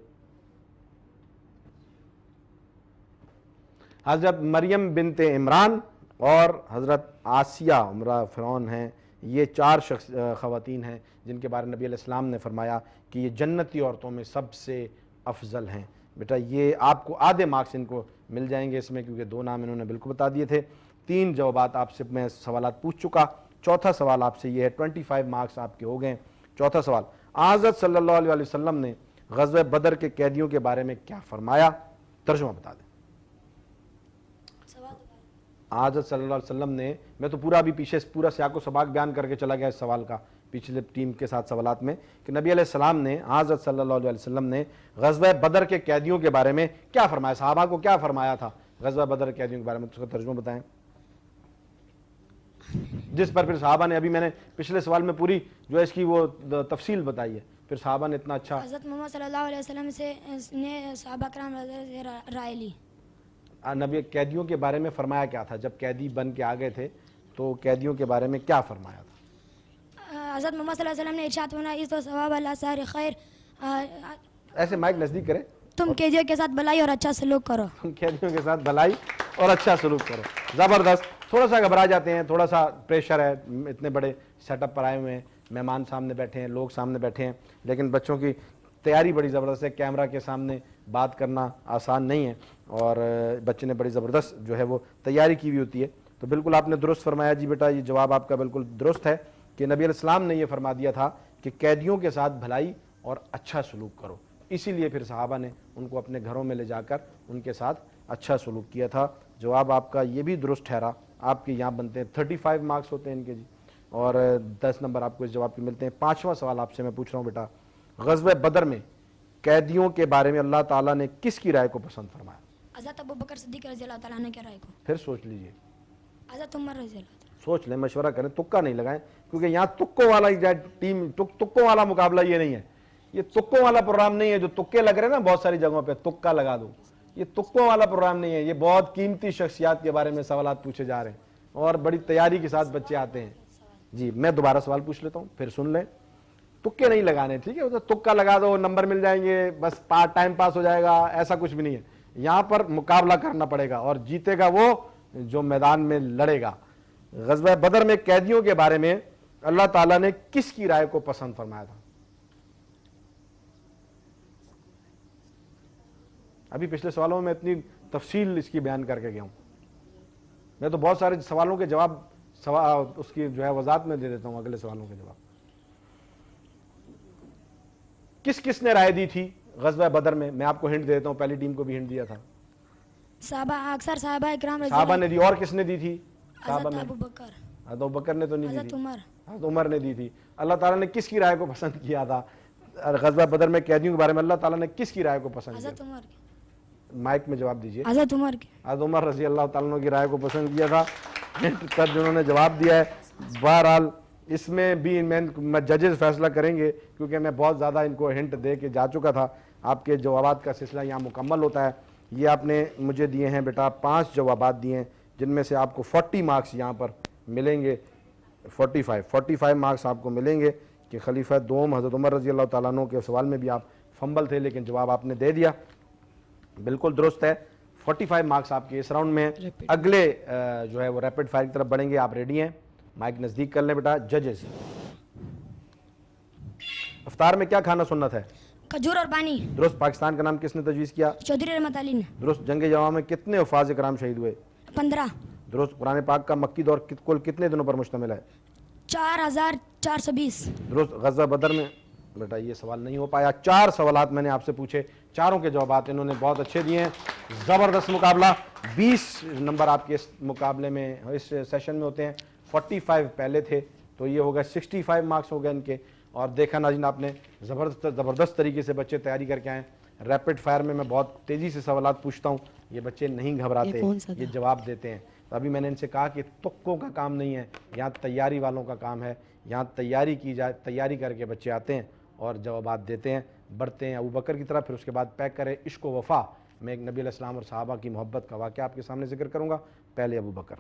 Speaker 1: حضرت مریم بنت عمران اور حضرت آسیہ امرہ فرعون ہیں، یہ 4 خواتین ہیں جن کے بارے میں نبی علیہ السلام نے فرمایا کہ یہ جنتی عورتوں میں سب سے افضل ہیں۔ بیٹا یہ آپ کو آدھے مارکس ان کو مل جائیں گے اس میں، کیونکہ 2 نام انہوں نے بالکل بتا دیے تھے۔ 3 جوابات آپ سے میں سوالات پوچھ چکا، چوتھا سوال آپ سے یہ ہے، 25 مارکس آپ کے ہو گئے۔ چوتھا سوال، حضرت صلی اللہ علیہ وسلم نے غزوہ بدر کے قیدیوں کے بارے میں کیا فرمایا؟ ترجمہ بتا دیں۔ حضرت صلی اللہ علیہ وسلم نے، میں تو پورا بھی پیچھے پورا سیاق و سباق بیان کر کے چلا گیا اس سوال کا پچھلے ٹیم کے ساتھ سوالات میں، کہ نبی علیہ السلام نے، حضرت صلی اللہ علیہ وسلم نے غزوہ بدر کے قیدیوں کے بارے میں کیا فرمایا، صحابہ کو کیا فرمایا تھا غزوہ بدر کے قیدیوں کے بارے میں، اس کا ترجمہ بتائیں، جس پر پھر صحابہ نے، ابھی میں نے پچھلے سوال میں پوری جو ہے اس کی وہ تفصیل بتائی ہے، پھر صحابہ نے اتنا اچھا۔
Speaker 10: حضرت محمد صلی اللہ علیہ وسلم سے نے صحابہ کرام سے رائے لی۔
Speaker 1: نبی قیدیوں کے بارے میں فرمایا کیا تھا، جب قیدی بن کے آ گئے تھے تو قیدیوں کے بارے میں کیا فرمایا تھا؟
Speaker 10: حضرت محمد صلی اللہ علیہ وسلم نے ارشاد فرمایا، اس تو ثواب اللہ سار خیر،
Speaker 1: ایسے مائک نزدیک کریں،
Speaker 10: تم قیدیوں کے ساتھ بھلائی اور اچھا سلوک کرو،
Speaker 1: تم قیدیوں کے ساتھ بھلائی اور اچھا سلوک کرو۔ زبردست، تھوڑا سا گھبرا جاتے ہیں، تھوڑا سا پریشر ہے، اتنے بڑے سیٹ اپ پر آئے ہوئے ہیں، مہمان سامنے بیٹھے ہیں، لوگ سامنے بیٹھے ہیں، لیکن بچوں کی تیاری بڑی زبردست ہے، کیمرہ کے سامنے بات کرنا آسان نہیں ہے، اور بچے نے بڑی زبردست جو ہے وہ تیاری کی ہوئی ہوتی ہے۔ تو بالکل آپ نے درست فرمایا جی بیٹا، یہ جواب آپ کا بالکل درست ہے کہ نبی علیہ السلام نے یہ فرما دیا تھا کہ قیدیوں کے ساتھ بھلائی اور اچھا سلوک کرو، اسی لیے پھر صحابہ نے ان کو اپنے گھروں میں لے جا کر ان کے ساتھ اچھا سلوک کیا تھا۔ جواب آپ کا یہ بھی درست ٹھہرا، آپ کے یہاں بنتے ہیں 35 مارکس ہوتے ہیں ان کے جی، اور 10 نمبر آپ کو اس جواب کے ملتے ہیں۔ 5واں سوال آپ سے میں پوچھ رہا ہوں بیٹا، غزوہ بدر میں قیدیوں کے بارے میں اللہ تعالیٰ نے کس کی رائے کو پسند فرمایا؟
Speaker 10: حضرت ابوبکر صدیق رضی اللہ تعالیٰ عنہ کی رائے کو۔
Speaker 1: پھر سوچ لیجئے،
Speaker 10: حضرت عمر رضی اللہ تعالیٰ۔
Speaker 1: سوچ لیں، مشورہ کریں، تکا نہیں لگائیں، کیونکہ یہاں تکوں والا ٹیم، تکوں والا مقابلہ یہ نہیں ہے، یہ تکوں والا پروگرام نہیں ہے جو تکے لگ رہے ہیں نا بہت ساری جگہوں پہ، تکا لگا دو، یہ تکوں والا پروگرام نہیں ہے، یہ بہت قیمتی شخصیات کے بارے میں سوالات پوچھے جا رہے ہیں اور بڑی تیاری کے ساتھ بچے آتے ہیں۔ جی میں دوبارہ سوال پوچھ لیتا ہوں، پھر سن لیں، تکے نہیں لگانے، ٹھیک ہے، تکا لگا دو، نمبر مل جائیں گے، بس ٹائم پاس ہو جائے گا، ایسا کچھ بھی نہیں ہے، یہاں پر مقابلہ کرنا پڑے گا اور جیتے گا وہ جو میدان میں لڑے گا۔ غزوہ بدر میں قیدیوں کے بارے میں اللہ تعالیٰ نے کس کی رائے کو پسند فرمایا تھا؟ ابھی پچھلے سوالوں میں اتنی تفصیل اس کی بیان کر کے گیا ہوں. میں تو بہت سارے سوالوں کے جواب اس کی جو ہے وضاحت میں دے دیتا ہوں. اگلے سوالوں کے جواب کس کس نے رائے دی تھی غزوہ بدر میں؟ میں آپ کو ہنٹ دیتا ہوں, پہلی ٹیم کو بھی ہنٹ دیا تھا.
Speaker 10: صحابہ اکثر صحابہ اکرام رضی
Speaker 1: صحابہ نے دی. اور کس نے دی تھی؟ صحابہ میں
Speaker 10: ابو بکر,
Speaker 1: حضرت ابوبکر نے تو نہیں دی
Speaker 10: حضرت
Speaker 1: تھی,
Speaker 10: عمر.
Speaker 1: حضرت عمر نے دی تھی. اللہ تعالیٰ نے کس کی رائے کو پسند کیا تھا غزوہ بدر میں قیدیوں کے بارے میں؟ اللہ تعالیٰ نے کس کی رائے کو پسند کیا؟
Speaker 10: حضرت عمر,
Speaker 1: مائک میں جواب دیجئے.
Speaker 10: حضرت عمر کی.
Speaker 1: حضرت عمر رضی اللہ تعالیٰ عنہ کی رائے کو پسند کیا تھا. تب جنہوں نے جواب دیا ہے. بہرحال اس میں بھی میں ججز فیصلہ کریں گے, کیونکہ میں بہت زیادہ ان کو ہنٹ دے کے جا چکا تھا. آپ کے جوابات کا سلسلہ یہاں مکمل ہوتا ہے. یہ آپ نے مجھے دیے ہیں بیٹا 5 جوابات دیے ہیں, جن میں سے آپ کو 40 مارکس یہاں پر ملیں گے. 45 مارکس آپ کو ملیں گے کہ خلیفہ دوم حضرت عمر رضی اللہ تعالیٰ عنہ کے سوال میں بھی آپ فمبل تھے, لیکن جواب آپ نے دے دیا, بالکل درست ہے. 45 مارکس آپ کے اس راؤنڈ میں ہیں. اگلے جو ہے وہ ریپڈ فائر کی طرف بڑھیں گے. آپ ریڈی ہیں؟ مائک نزدیک کر لیں بیٹا. ججز, افطار میں کیا کھانا سنت ہے؟
Speaker 10: کھجور اور پانی.
Speaker 1: درست. پاکستان کا نام کس نے تجویز کیا؟
Speaker 10: چودھری رحمت علی نے.
Speaker 1: درست. جنگ جواب میں کتنے حفاظ کرام شہید ہوئے؟
Speaker 10: 15.
Speaker 1: درست. قرآن پاک کا مکی دور کل کتنے دنوں پر مشتمل ہے؟
Speaker 10: 4420.
Speaker 1: درست. غزوہ بدر میں بیٹا یہ سوال نہیں ہو پایا. 4 سوالات میں نے آپ سے پوچھے, چاروں کے جوابات انہوں نے بہت اچھے دیے ہیں. زبردست مقابلہ. 20 نمبر آپ کے اس مقابلے میں اس سیشن میں ہوتے ہیں. 45 پہلے تھے, تو یہ ہوگا 65 مارکس ہو گئے ان کے. اور دیکھا ناظرین آپ نے زبردست طریقے سے بچے تیاری کر کے آئے. ریپڈ فائر میں بہت تیزی سے سوالات پوچھتا ہوں, یہ بچے نہیں گھبراتے, یہ جواب دیتے ہیں. تو ابھی میں نے ان سے کہا کہ تکوں کا کام نہیں ہے, یہاں تیاری والوں کا کام ہے. یہاں تیاری کی جائے, تیاری کر کے بچے آتے ہیں اور جوابات دیتے ہیں. بڑھتے ہیں ابو بکر کی طرف, پھر اس کے بعد پیک کرے عشق و وفا. میں ایک نبی علیہ السلام اور صحابہ کی محبت کا واقعہ آپ کے سامنے ذکر کروں گا. پہلے ابو بکر.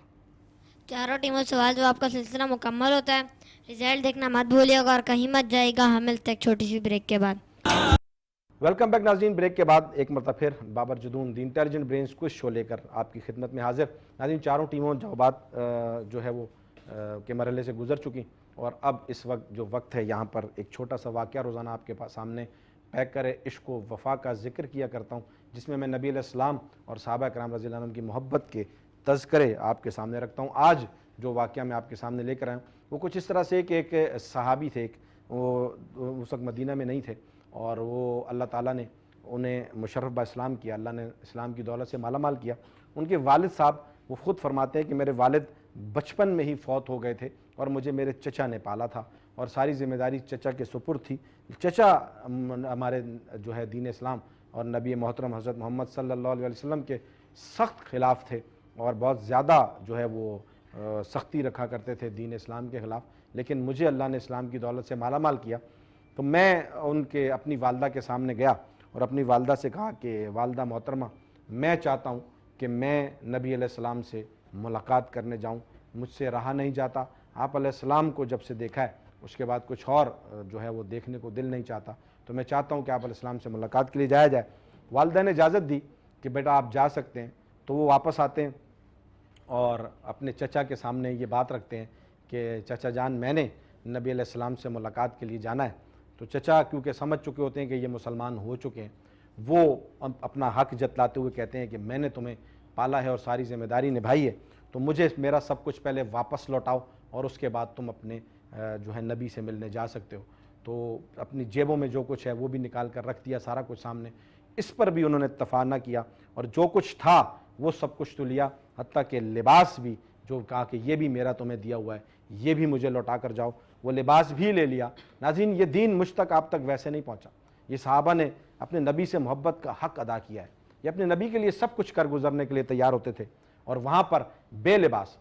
Speaker 8: چاروں ٹیموں سوال جواب کا سلسلہ مکمل ہوتا ہے. رزلٹ دیکھنا مت بھولیے گا اور کہیں مت جائے گا. ہم ملتے ایک چھوٹی سی بریک کے بعد.
Speaker 1: ویلکم بیک ناظرین. بریک کے بعد ایک مرتبہ پھر بابر جدون دی انٹیلیجنٹ برینز کوئز شو لے کر آپ کی خدمت میں حاضر. ناظرین چاروں ٹیموں جوابات جو ہے وہ کے مرحلے سے گزر چکی, اور اب اس وقت جو وقت ہے یہاں پر ایک چھوٹا سا واقعہ روزانہ آپ کے پاس سامنے پیک کرے عشق و وفا کا ذکر کیا کرتا ہوں, جس میں نبی علیہ السلام اور صحابہ کرام رضی اللہ عنہم کی محبت کے تذکرے آپ کے سامنے رکھتا ہوں. آج جو واقعہ میں آپ کے سامنے لے کر آیا ہوں وہ کچھ اس طرح سے کہ ایک صحابی تھے, وہ اس وقت مدینہ میں نہیں تھے, اور وہ اللہ تعالیٰ نے انہیں مشرف با اسلام کیا, اللہ نے اسلام کی دولت سے مالا مال کیا. ان کے والد صاحب وہ خود فرماتے ہیں کہ میرے والد بچپن میں ہی فوت ہو گئے تھے اور مجھے میرے چچا نے پالا تھا, اور ساری ذمہ داری چچا کے سپرد تھی. چچا ہمارے جو ہے دین اسلام اور نبی محترم حضرت محمد صلی اللہ علیہ وسلم کے سخت خلاف تھے, اور بہت زیادہ جو ہے وہ سختی رکھا کرتے تھے دین اسلام کے خلاف. لیکن مجھے اللہ نے اسلام کی دولت سے مالا مال کیا, تو میں ان کے اپنی والدہ کے سامنے گیا اور اپنی والدہ سے کہا کہ والدہ محترمہ, میں چاہتا ہوں کہ میں نبی علیہ السلام سے ملاقات کرنے جاؤں, مجھ سے رہا نہیں جاتا. آپ علیہ السلام کو جب سے دیکھا ہے اس کے بعد کچھ اور جو ہے وہ دیکھنے کو دل نہیں چاہتا, تو میں چاہتا ہوں کہ آپ علیہ السلام سے ملاقات کے لیے جایا جائے. والدہ نے اجازت دی کہ بیٹا آپ جا سکتے ہیں. تو وہ واپس آتے ہیں اور اپنے چچا کے سامنے یہ بات رکھتے ہیں کہ چچا جان میں نے نبی علیہ السلام سے ملاقات کے لیے جانا ہے. تو چچا کیونکہ سمجھ چکے ہوتے ہیں کہ یہ مسلمان ہو چکے ہیں, وہ اپنا حق جتلاتے ہوئے کہتے ہیں کہ میں نے تمہیں پالا ہے اور ساری ذمہ داری نبھائی ہے, تو مجھے میرا سب کچھ پہلے واپس لوٹاؤ اور اس کے بعد تم اپنے جو ہے نبی سے ملنے جا سکتے ہو. تو اپنی جیبوں میں جو کچھ ہے وہ بھی نکال کر رکھ دیا, سارا کچھ سامنے. اس پر بھی انہوں نے اتفاق نہ کیا, اور جو کچھ تھا وہ سب کچھ تو لیا, حتیٰ کہ لباس بھی جو کہا کہ یہ بھی میرا تمہیں دیا ہوا ہے, یہ بھی مجھے لوٹا کر جاؤ, وہ لباس بھی لے لیا. ناظرین یہ دین مجھ تک آپ تک ویسے نہیں پہنچا. یہ صحابہ نے اپنے نبی سے محبت کا حق ادا کیا ہے, یہ اپنے نبی کے لیے سب کچھ کر گزرنے کے لیے تیار ہوتے تھے, اور وہاں پر بے لباس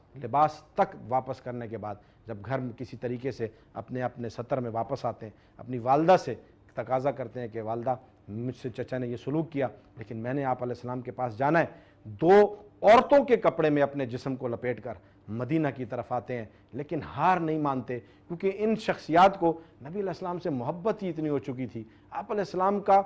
Speaker 1: تک واپس کرنے کے بعد جب گھر میں کسی طریقے سے اپنے سطر میں واپس آتے ہیں, اپنی والدہ سے تقاضا کرتے ہیں کہ والدہ مجھ سے چچا نے یہ سلوک کیا, لیکن میں نے آپ علیہ السلام کے پاس جانا ہے. 2 عورتوں کے کپڑے میں اپنے جسم کو لپیٹ کر مدینہ کی طرف آتے ہیں, لیکن ہار نہیں مانتے, کیونکہ ان شخصیات کو نبی علیہ السلام سے محبت ہی اتنی ہو چکی تھی. آپ علیہ السلام کا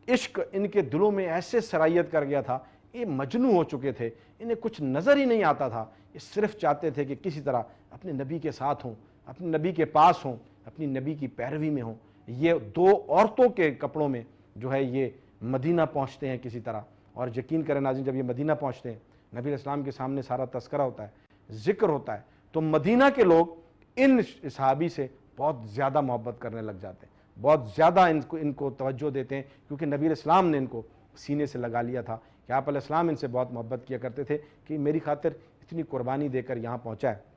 Speaker 1: عشق ان کے دلوں میں ایسے سرایت کر گیا تھا, یہ مجنوں ہو چکے تھے, انہیں کچھ نظر ہی نہیں آتا تھا. یہ صرف چاہتے تھے کہ کسی طرح اپنے نبی کے ساتھ ہوں, اپنے نبی کے پاس ہوں, اپنی نبی کی پیروی میں ہوں. یہ 2 عورتوں کے کپڑوں میں جو ہے یہ مدینہ پہنچتے ہیں کسی طرح, اور یقین کریں ناظرین جب یہ مدینہ پہنچتے ہیں نبی علیہ السلام کے سامنے سارا تذکرہ ہوتا ہے ذکر ہوتا ہے تو مدینہ کے لوگ ان صحابی سے بہت زیادہ محبت کرنے لگ جاتے ہیں بہت زیادہ ان کو توجہ دیتے ہیں کیونکہ نبی علیہ السلام نے ان کو سینے سے لگا لیا تھا کہ آپ علیہ السلام ان سے بہت محبت کیا کرتے تھے کہ میری خاطر اتنی قربانی دے کر یہاں پہنچا ہے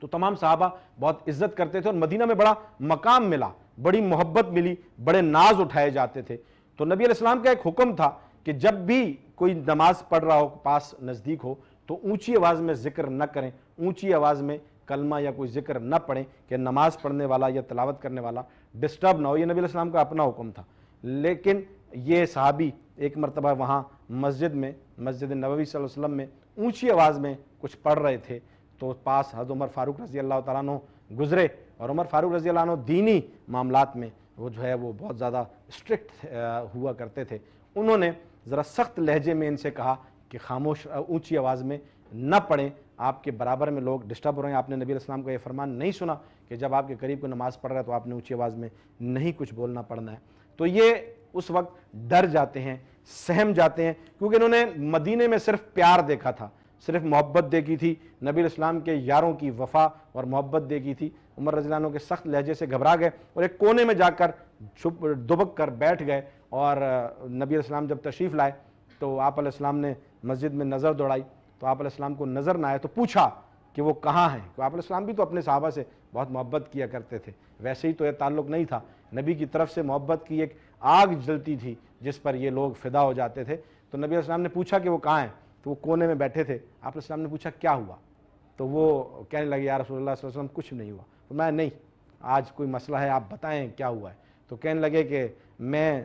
Speaker 1: تو تمام صحابہ بہت عزت کرتے تھے اور مدینہ میں بڑا مقام ملا بڑی محبت ملی بڑے ناز اٹھائے جاتے تھے تو نبی علیہ السلام کا ایک حکم تھا کہ جب بھی کوئی نماز پڑھ رہا ہو پاس نزدیک ہو تو اونچی آواز میں ذکر نہ کریں اونچی آواز میں کلمہ یا کوئی ذکر نہ پڑھیں کہ نماز پڑھنے والا یا تلاوت کرنے والا ڈسٹرب نہ ہو یہ نبی علیہ السلام کا اپنا حکم تھا لیکن یہ صحابی ایک مرتبہ وہاں مسجد نبوی صلی اللہ علیہ وسلم میں اونچی آواز میں کچھ پڑھ رہے تھے تو پاس حضرت عمر فاروق رضی اللہ تعالیٰ عنہ گزرے اور عمر فاروق رضی اللہ عنہ دینی معاملات میں وہ جو ہے وہ بہت زیادہ اسٹرکٹ ہوا کرتے تھے انہوں نے ذرا سخت لہجے میں ان سے کہا کہ خاموش اونچی آواز میں نہ پڑھیں آپ کے برابر میں لوگ ڈسٹرب ہو رہے ہیں آپ نے نبی علیہ السلام کا یہ فرمان نہیں سنا کہ جب آپ کے قریب کوئی نماز پڑھ رہا ہے تو آپ نے اونچی آواز میں نہیں کچھ بولنا پڑنا ہے تو یہ اس وقت ڈر جاتے ہیں سہم جاتے ہیں کیونکہ انہوں نے مدینے میں صرف پیار دیکھا تھا صرف محبت دیکھی تھی نبی علیہ السلام کے یاروں کی وفا اور محبت دیکھی تھی عمر رضی اللہ عنہ کے سخت لہجے سے گھبرا گئے اور ایک کونے میں جا کر چھپ دبک کر بیٹھ گئے اور نبی علیہ السلام جب تشریف لائے تو آپ علیہ السلام نے مسجد میں نظر دوڑائی تو آپ علیہ السلام کو نظر نہ آئے تو پوچھا کہ وہ کہاں ہیں تو آپ علیہ السلام بھی تو اپنے صحابہ سے بہت محبت کیا کرتے تھے ویسے ہی تو یہ تعلق نہیں تھا نبی کی طرف سے محبت کی ایک آگ جلتی تھی جس پر یہ لوگ فدا ہو جاتے تھے تو نبی علیہ السلام نے پوچھا کہ وہ کہاں ہیں تو وہ کونے میں بیٹھے تھے آپ علیہ السلام نے پوچھا کیا ہوا تو وہ کہنے لگے یا رسول اللہ صلی اللہ علیہ وسلم کچھ نہیں ہوا تو میں نہیں آج کوئی مسئلہ ہے آپ بتائیں کیا ہوا ہے تو کہنے لگے کہ میں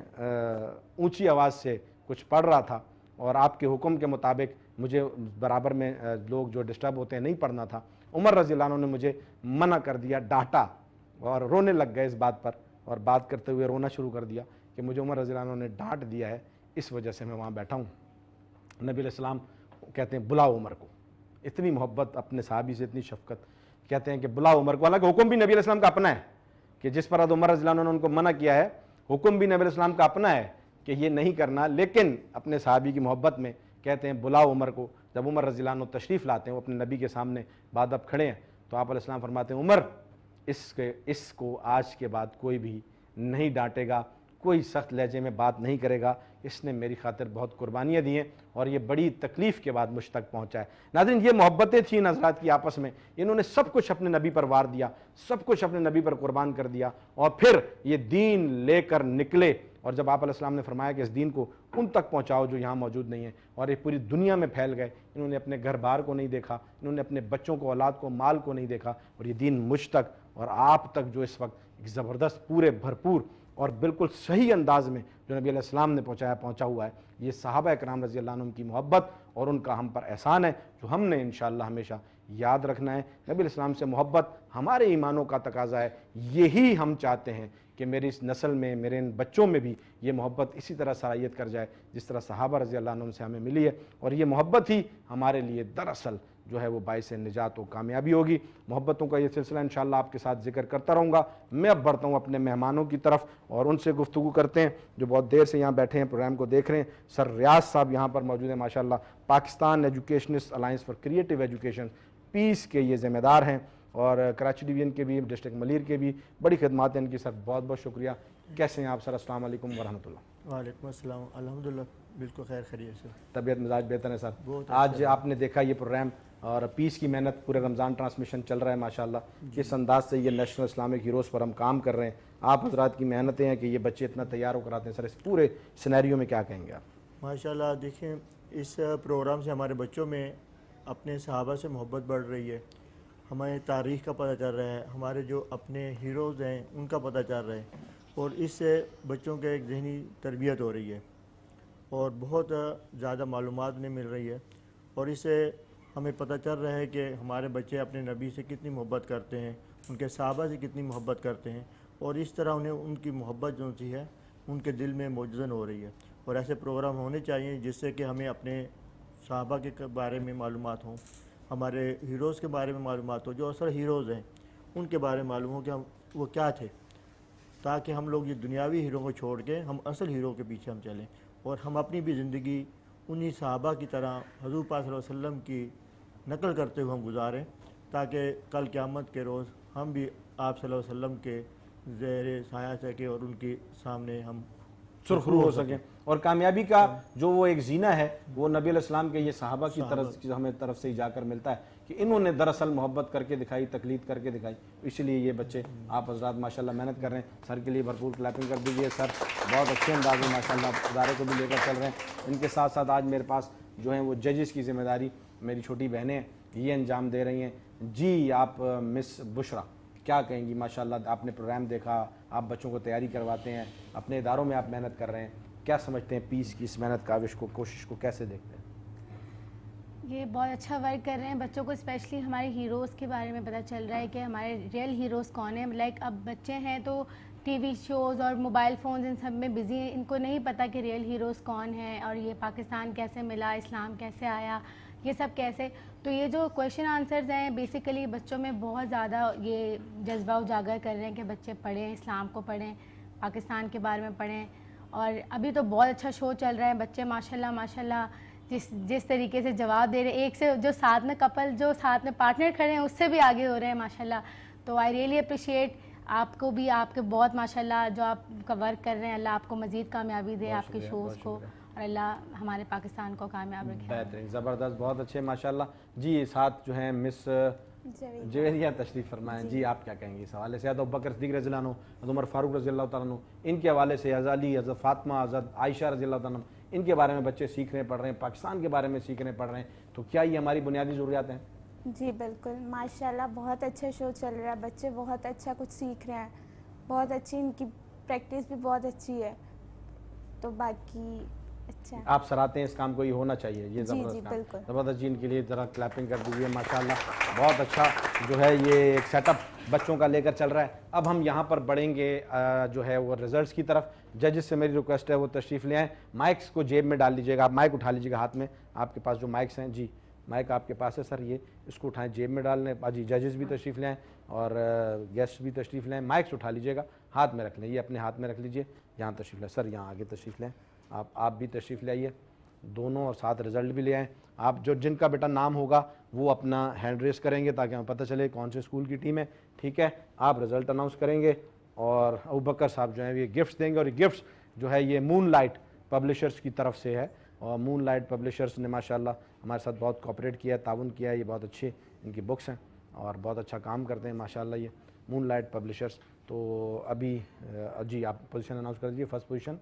Speaker 1: اونچی آواز سے کچھ پڑھ رہا تھا اور آپ کے حکم کے مطابق مجھے برابر میں لوگ جو ڈسٹرب ہوتے ہیں نہیں پڑھنا تھا عمر رضی اللہ عنہ نے مجھے منع کر دیا ڈانٹا اور رونے لگ گئے اس بات پر اور بات کرتے ہوئے رونا شروع کر دیا کہ مجھے عمر رضی اللہ عنہ نے ڈانٹ دیا ہے اس وجہ سے میں وہاں بیٹھا ہوں نبی علیہ السلام کہتے ہیں بلاؤ عمر کو اتنی محبت اپنے صحابی سے اتنی شفقت کہتے ہیں کہ بلاؤ عمر کو حالانکہ حکم بھی نبی علیہ السلام کا اپنا ہے کہ جس پر عمر رضی اللہ عنہ نے ان کو منع کیا ہے حکم بھی نبی علیہ السلام کا اپنا ہے کہ یہ نہیں کرنا لیکن اپنے صحابی کی محبت میں کہتے ہیں بلاؤ عمر کو جب عمر رضی اللہ عنہ تشریف لاتے ہیں وہ اپنے نبی کے سامنے بعد اب کھڑے ہیں تو آپ علیہ السلام فرماتے ہیں عمر اس کو آج کے بعد کوئی بھی نہیں ڈانٹے گا کوئی سخت لہجے میں بات نہیں کرے گا اس نے میری خاطر بہت قربانیاں دی ہیں اور یہ بڑی تکلیف کے بعد مجھ تک پہنچا ہے ناظرین یہ محبتیں تھیں حضرات کی آپس میں انہوں نے سب کچھ اپنے نبی پر وار دیا سب کچھ اپنے نبی پر قربان کر دیا اور پھر یہ دین لے کر نکلے اور جب آپ علیہ السلام نے فرمایا کہ اس دین کو ان تک پہنچاؤ جو یہاں موجود نہیں ہیں اور یہ پوری دنیا میں پھیل گئے انہوں نے اپنے گھر بار کو نہیں دیکھا انہوں نے اپنے بچوں کو اولاد کو مال کو نہیں دیکھا اور یہ دین مجھ تک اور آپ تک جو اس وقت ایک زبردست پورے بھرپور اور بالکل صحیح انداز میں جو نبی علیہ السلام نے پہنچا ہوا ہے یہ صحابہ کرام رضی اللہ عنہم کی محبت اور ان کا ہم پر احسان ہے جو ہم نے انشاءاللہ ہمیشہ یاد رکھنا ہے نبی علیہ السلام سے محبت ہمارے ایمانوں کا تقاضا ہے یہی ہم چاہتے ہیں کہ میری اس نسل میں میرے ان بچوں میں بھی یہ محبت اسی طرح سرایت کر جائے جس طرح صحابہ رضی اللہ عنہم سے ہمیں ملی ہے اور یہ محبت ہی ہمارے لیے دراصل جو ہے وہ باعث نجات و کامیابی ہوگی محبتوں کا یہ سلسلہ انشاءاللہ آپ کے ساتھ ذکر کرتا رہوں گا میں اب بڑھتا ہوں اپنے مہمانوں کی طرف اور ان سے گفتگو کرتے ہیں جو بہت دیر سے یہاں بیٹھے ہیں پروگرام کو دیکھ رہے ہیں سر ریاض صاحب یہاں پر موجود ہیں ماشاءاللہ Pakistan educationist alliance for creative education peace کے یہ ذمہ دار ہیں اور کراچی ڈویژن کے بھی ڈسٹرکٹ ملیر کے بھی بڑی خدمات ہیں ان کی سر بہت بہت شکریہ کیسے ہیں آپ سر السلام علیکم ورحمۃ اللہ
Speaker 11: وعلیکم السلام الحمدللہ بالکل خیر خیریت سے
Speaker 1: طبیعت مزاج بہتر ہے سر آج آپ نے دیکھا یہ پروگرام اور پیس کی محنت پورے رمضان ٹرانسمیشن چل رہا ہے ماشاءاللہ کس انداز سے یہ نیشنل اسلامک ہیروز پر ہم کام کر رہے ہیں آپ حضرات کی محنتیں ہیں کہ یہ بچے اتنا تیار ہو کر آتے ہیں سر اس پورے سینیریو میں کیا کہیں گے آپ
Speaker 11: ماشاءاللہ دیکھیں اس پروگرام سے ہمارے بچوں میں اپنے صحابہ سے محبت بڑھ رہی ہے ہمیں تاریخ کا پتہ چل رہا ہے ہمارے جو اپنے ہیروز ہیں ان کا پتہ چل رہا ہے اور اس سے بچوں کے ایک ذہنی تربیت ہو رہی ہے اور بہت زیادہ معلومات انہیں مل رہی ہے اور اس سے ہمیں پتہ چل رہا ہے کہ ہمارے بچے اپنے نبی سے کتنی محبت کرتے ہیں ان کے صحابہ سے کتنی محبت کرتے ہیں اور اس طرح انہیں ان کی محبت جو سی ہے ان کے دل میں موجزن ہو رہی ہے اور ایسے پروگرام ہونے چاہیے جس سے کہ ہمیں اپنے صحابہ کے بارے میں معلومات ہوں ہمارے ہیروز کے بارے میں معلومات ہو جو اصل ہیروز ہیں ان کے بارے میں معلوم ہو کہ ہم وہ کیا تھے تاکہ ہم لوگ یہ دنیاوی ہیرو کو چھوڑ کے ہم اصل ہیرو کے پیچھے ہم چلیں اور ہم اپنی بھی زندگی انہی صحابہ کی طرح حضور پاک صلی اللہ علیہ وسلم کی نقل کرتے ہوئے ہم گزاریں، تاکہ کل قیامت کے روز ہم بھی آپ صلی اللہ علیہ وسلم کے زیر سایہ سکیں اور ان کے سامنے ہم
Speaker 1: سرخرو ہو سکیں. اور کامیابی کا جو وہ ایک زینہ ہے وہ نبی علیہ السلام کے یہ صحابہ کی ہمیں طرف سے ہی جا کر ملتا ہے کہ انہوں نے دراصل محبت کر کے دکھائی، تقلید کر کے دکھائی. اس لیے یہ بچے آپ حضرات ماشاءاللہ محنت کر رہے ہیں. سر کے لیے بھرپور کلیپنگ کر دیجیے. سر بہت اچھے انداز میں ماشاءاللہ ادارے کو بھی لے کر چل رہے ہیں. ان کے ساتھ ساتھ آج میرے پاس جو ہیں وہ ججز کی ذمہ داری میری چھوٹی بہنیں یہ انجام دے رہی ہیں. جی آپ مس بشرا کیا کہیں گی؟ ماشاءاللہ آپ نے پروگرام دیکھا، آپ بچوں کو تیاری کرواتے ہیں، اپنے اداروں میں آپ محنت کر رہے ہیں، کیا سمجھتے ہیں پیس کی اس محنت کاوش کو، کوشش کو کیسے دیکھتے ہیں؟
Speaker 12: یہ بہت اچھا ورک کر رہے ہیں. بچوں کو اسپیشلی ہمارے ہیروز کے بارے میں پتہ چل رہا ہے کہ ہمارے ریئل ہیروز کون ہیں. لائک اب بچے ہیں تو ٹی وی شوز اور موبائل فونز ان سب میں بزی ہیں، ان کو نہیں پتہ کہ ریئل ہیروز کون ہیں اور یہ پاکستان کیسے ملا، اسلام کیسے آیا، یہ سب کیسے. تو یہ جو کویشچن آنسرز ہیں بیسیکلی بچوں میں بہت زیادہ یہ جذبہ اجاگر کر رہے ہیں کہ بچے پڑھیں، اسلام کو پڑھیں، پاکستان کے بارے میں پڑھیں. اور ابھی تو بہت اچھا شو چل رہا ہے. بچے ماشاءاللہ جس طریقے سے جواب دے رہے ہیں، ایک سے جو ساتھ میں کپل جو ساتھ میں پارٹنر کھڑے ہیں اس سے بھی آگے ہو رہے ہیں ماشاءاللہ. تو آئی ریئلی اپریشیٹ آپ کو بھی، آپ کے بہت ماشاءاللہ جو آپ کا ورک کر رہے ہیں. اللہ آپ کو مزید کامیابی دے آپ کے شوز کو، اور اللہ ہمارے پاکستان کو کامیاب رکھے.
Speaker 1: بہترین، زبردست، بہت اچھے ماشاءاللہ. جی ساتھ جو ہیں مس جویریہ تشریف فرمائیں. جی آپ کیا کہیں گے اس حوالے سے؟ حضرت ابوبکر صدیق رضی اللہ عنہ، حضرت عمر فاروق رضی اللہ تعالیٰ عنہ، ان کے حوالے سے حضرت علی، حضرت فاطمہ، حضرت عائشہ رضی اللہ تعالیٰ عنہ، ان کے بارے میں بچے سیکھ رہے ہیں، پڑھ رہے ہیں، پاکستان کے بارے میں سیکھ رہے ہیں، پڑھ رہے ہیں. تو کیا یہ ہماری بنیادی ضروریات ہیں؟
Speaker 13: جی بالکل، ماشاءاللہ بہت اچھا شو چل رہا ہے. بچے بہت اچھا کچھ سیکھ رہے ہیں، بہت اچھی ان کی پریکٹس بھی بہت اچھی ہے. تو باقی اچھا
Speaker 1: آپ سراہتے ہیں اس کام کو، یہ ہونا چاہیے. یہ
Speaker 13: جی بالکل
Speaker 1: زبردست. جی ان کے لیے ذرا کلیپنگ کر دیجیے. ماشاءاللہ بہت اچھا جو ہے یہ ایک سیٹ اپ بچوں کا لے کر چل رہا ہے. اب ہم یہاں پر بڑھیں گے جو ہے وہ ریزلٹس کی طرف. ججز سے میری ریکویسٹ ہے وہ تشریف لے آئیں. مائکس کو جیب میں ڈال لیجیے گا. آپ مائک اٹھا لیجیے گا ہاتھ میں. آپ کے پاس جو مائکس ہیں، جی مائک آپ کے پاس ہے سر، یہ اس کو اٹھائیں، جیب میں ڈال لیں. جی ججز بھی تشریف لے آئیں اور گیسٹ بھی تشریف لیں. مائکس اٹھا لیجیے گا، ہاتھ میں رکھ لیں، یہ اپنے ہاتھ میں رکھ لیجیے. یہاں تشریف لیں سر، یہاں آگے تشریف لیں. آپ بھی تشریف لے آئیے دونوں، اور ساتھ رزلٹ بھی لے آئیں. آپ جن کا بیٹا نام ہوگا وہ اپنا ہینڈ ریز کریں گے تاکہ ہمیں پتہ چلے کون سے اسکول کی ٹیم ہے. ٹھیک ہے، آپ رزلٹ اناؤنس کریں گے اور ابوبکر صاحب جو ہیں یہ گفٹس دیں گے. اور یہ گفٹس جو ہے یہ مون لائٹ پبلشرز کی طرف سے ہے. اور مون لائٹ پبلشرز نے ماشاءاللہ ہمارے ساتھ بہت کوآپریٹ کیا ہے، تعاون کیا ہے. یہ بہت اچھے ان کی بکس ہیں اور بہت اچھا کام کرتے ہیں ماشاءاللہ یہ مون لائٹ پبلشرز. تو ابھی جی آپ پوزیشن اناؤنس کر دیجیے. فرسٹ پوزیشن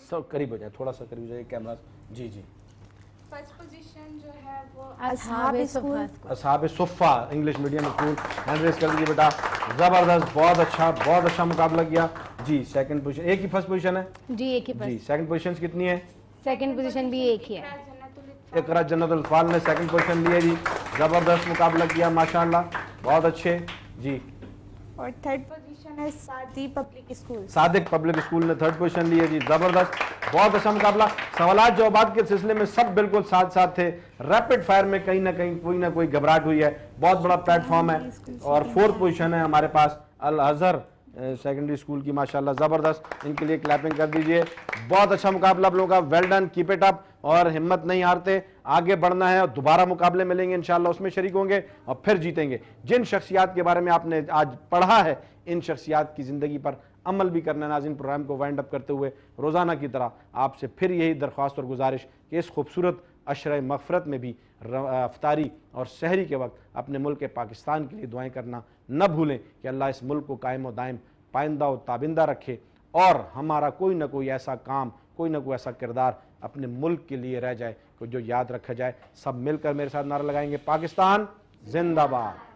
Speaker 1: سر قریب ہو جائے، تھوڑا سا قریب ہو جائے کیمرہ. جی جی
Speaker 13: فرسٹ پوزیشن جو ہے وہ
Speaker 1: Ashab Suffa English medium school. Hand raise کر دیجیے بیٹا. زبردست، بہت اچھا مقابلہ کیا. جی سیکنڈ پوزیشن ایک ہی فرسٹ پوزیشن ہے؟
Speaker 12: جی ایک ہی.
Speaker 1: جی سیکنڈ پوزیشن کتنی ہے؟
Speaker 12: سیکنڈ پوزیشن بھی ایک ہی ہے.
Speaker 1: اقرا جنت الاطفال نے سیکنڈ پوزیشن لی ہے. جی زبردست مقابلہ کیا ماشاءاللہ، بہت اچھے. جی
Speaker 13: اور تھرڈ پوزیشن ہے صادق پبلک اسکول.
Speaker 1: صادق پبلک اسکول نے تھرڈ پوزیشن لی ہے. جی زبردست، بہت اچھا مقابلہ. سوالات جوابات کے سلسلے میں سب بالکل ساتھ ساتھ تھے. ریپڈ فائر میں کہیں نہ کہیں کوئی نہ کوئی گھبراہٹ ہوئی ہے. بہت بڑا پلیٹ فارم ہے. اور فورتھ پوزیشن ہے ہمارے پاس الازہر سیکنڈری اسکول کی. ماشاءاللہ زبردست، ان کے لیے کلیپنگ کر دیجئے. بہت اچھا مقابلہ آپ لوگوں کا. Well done, keep it up. اور ہمت نہیں ہارتے، آگے بڑھنا ہے. اور دوبارہ مقابلے ملیں گے انشاءاللہ، اس میں شریک ہوں گے اور پھر جیتیں گے. جن شخصیات کے بارے میں آپ نے آج پڑھا ہے ان شخصیات کی زندگی پر عمل بھی کرنا. ناظرین پروگرام کو وائنڈ اپ کرتے ہوئے روزانہ کی طرح آپ سے پھر یہی درخواست اور گزارش کہ اس خوبصورت عشرہ مغفرت میں بھی افطاری اور سحری کے وقت اپنے ملک پاکستان کے لیے دعائیں کرنا نہ بھولیں کہ اللہ اس ملک کو قائم و دائم، پائندہ و تابندہ رکھے اور ہمارا کوئی نہ کوئی ایسا کام، کوئی نہ کوئی ایسا کردار اپنے ملک کے لیے رہ جائے کہ جو یاد رکھا جائے. سب مل کر میرے ساتھ نعرہ لگائیں گے، پاکستان زندہ باد.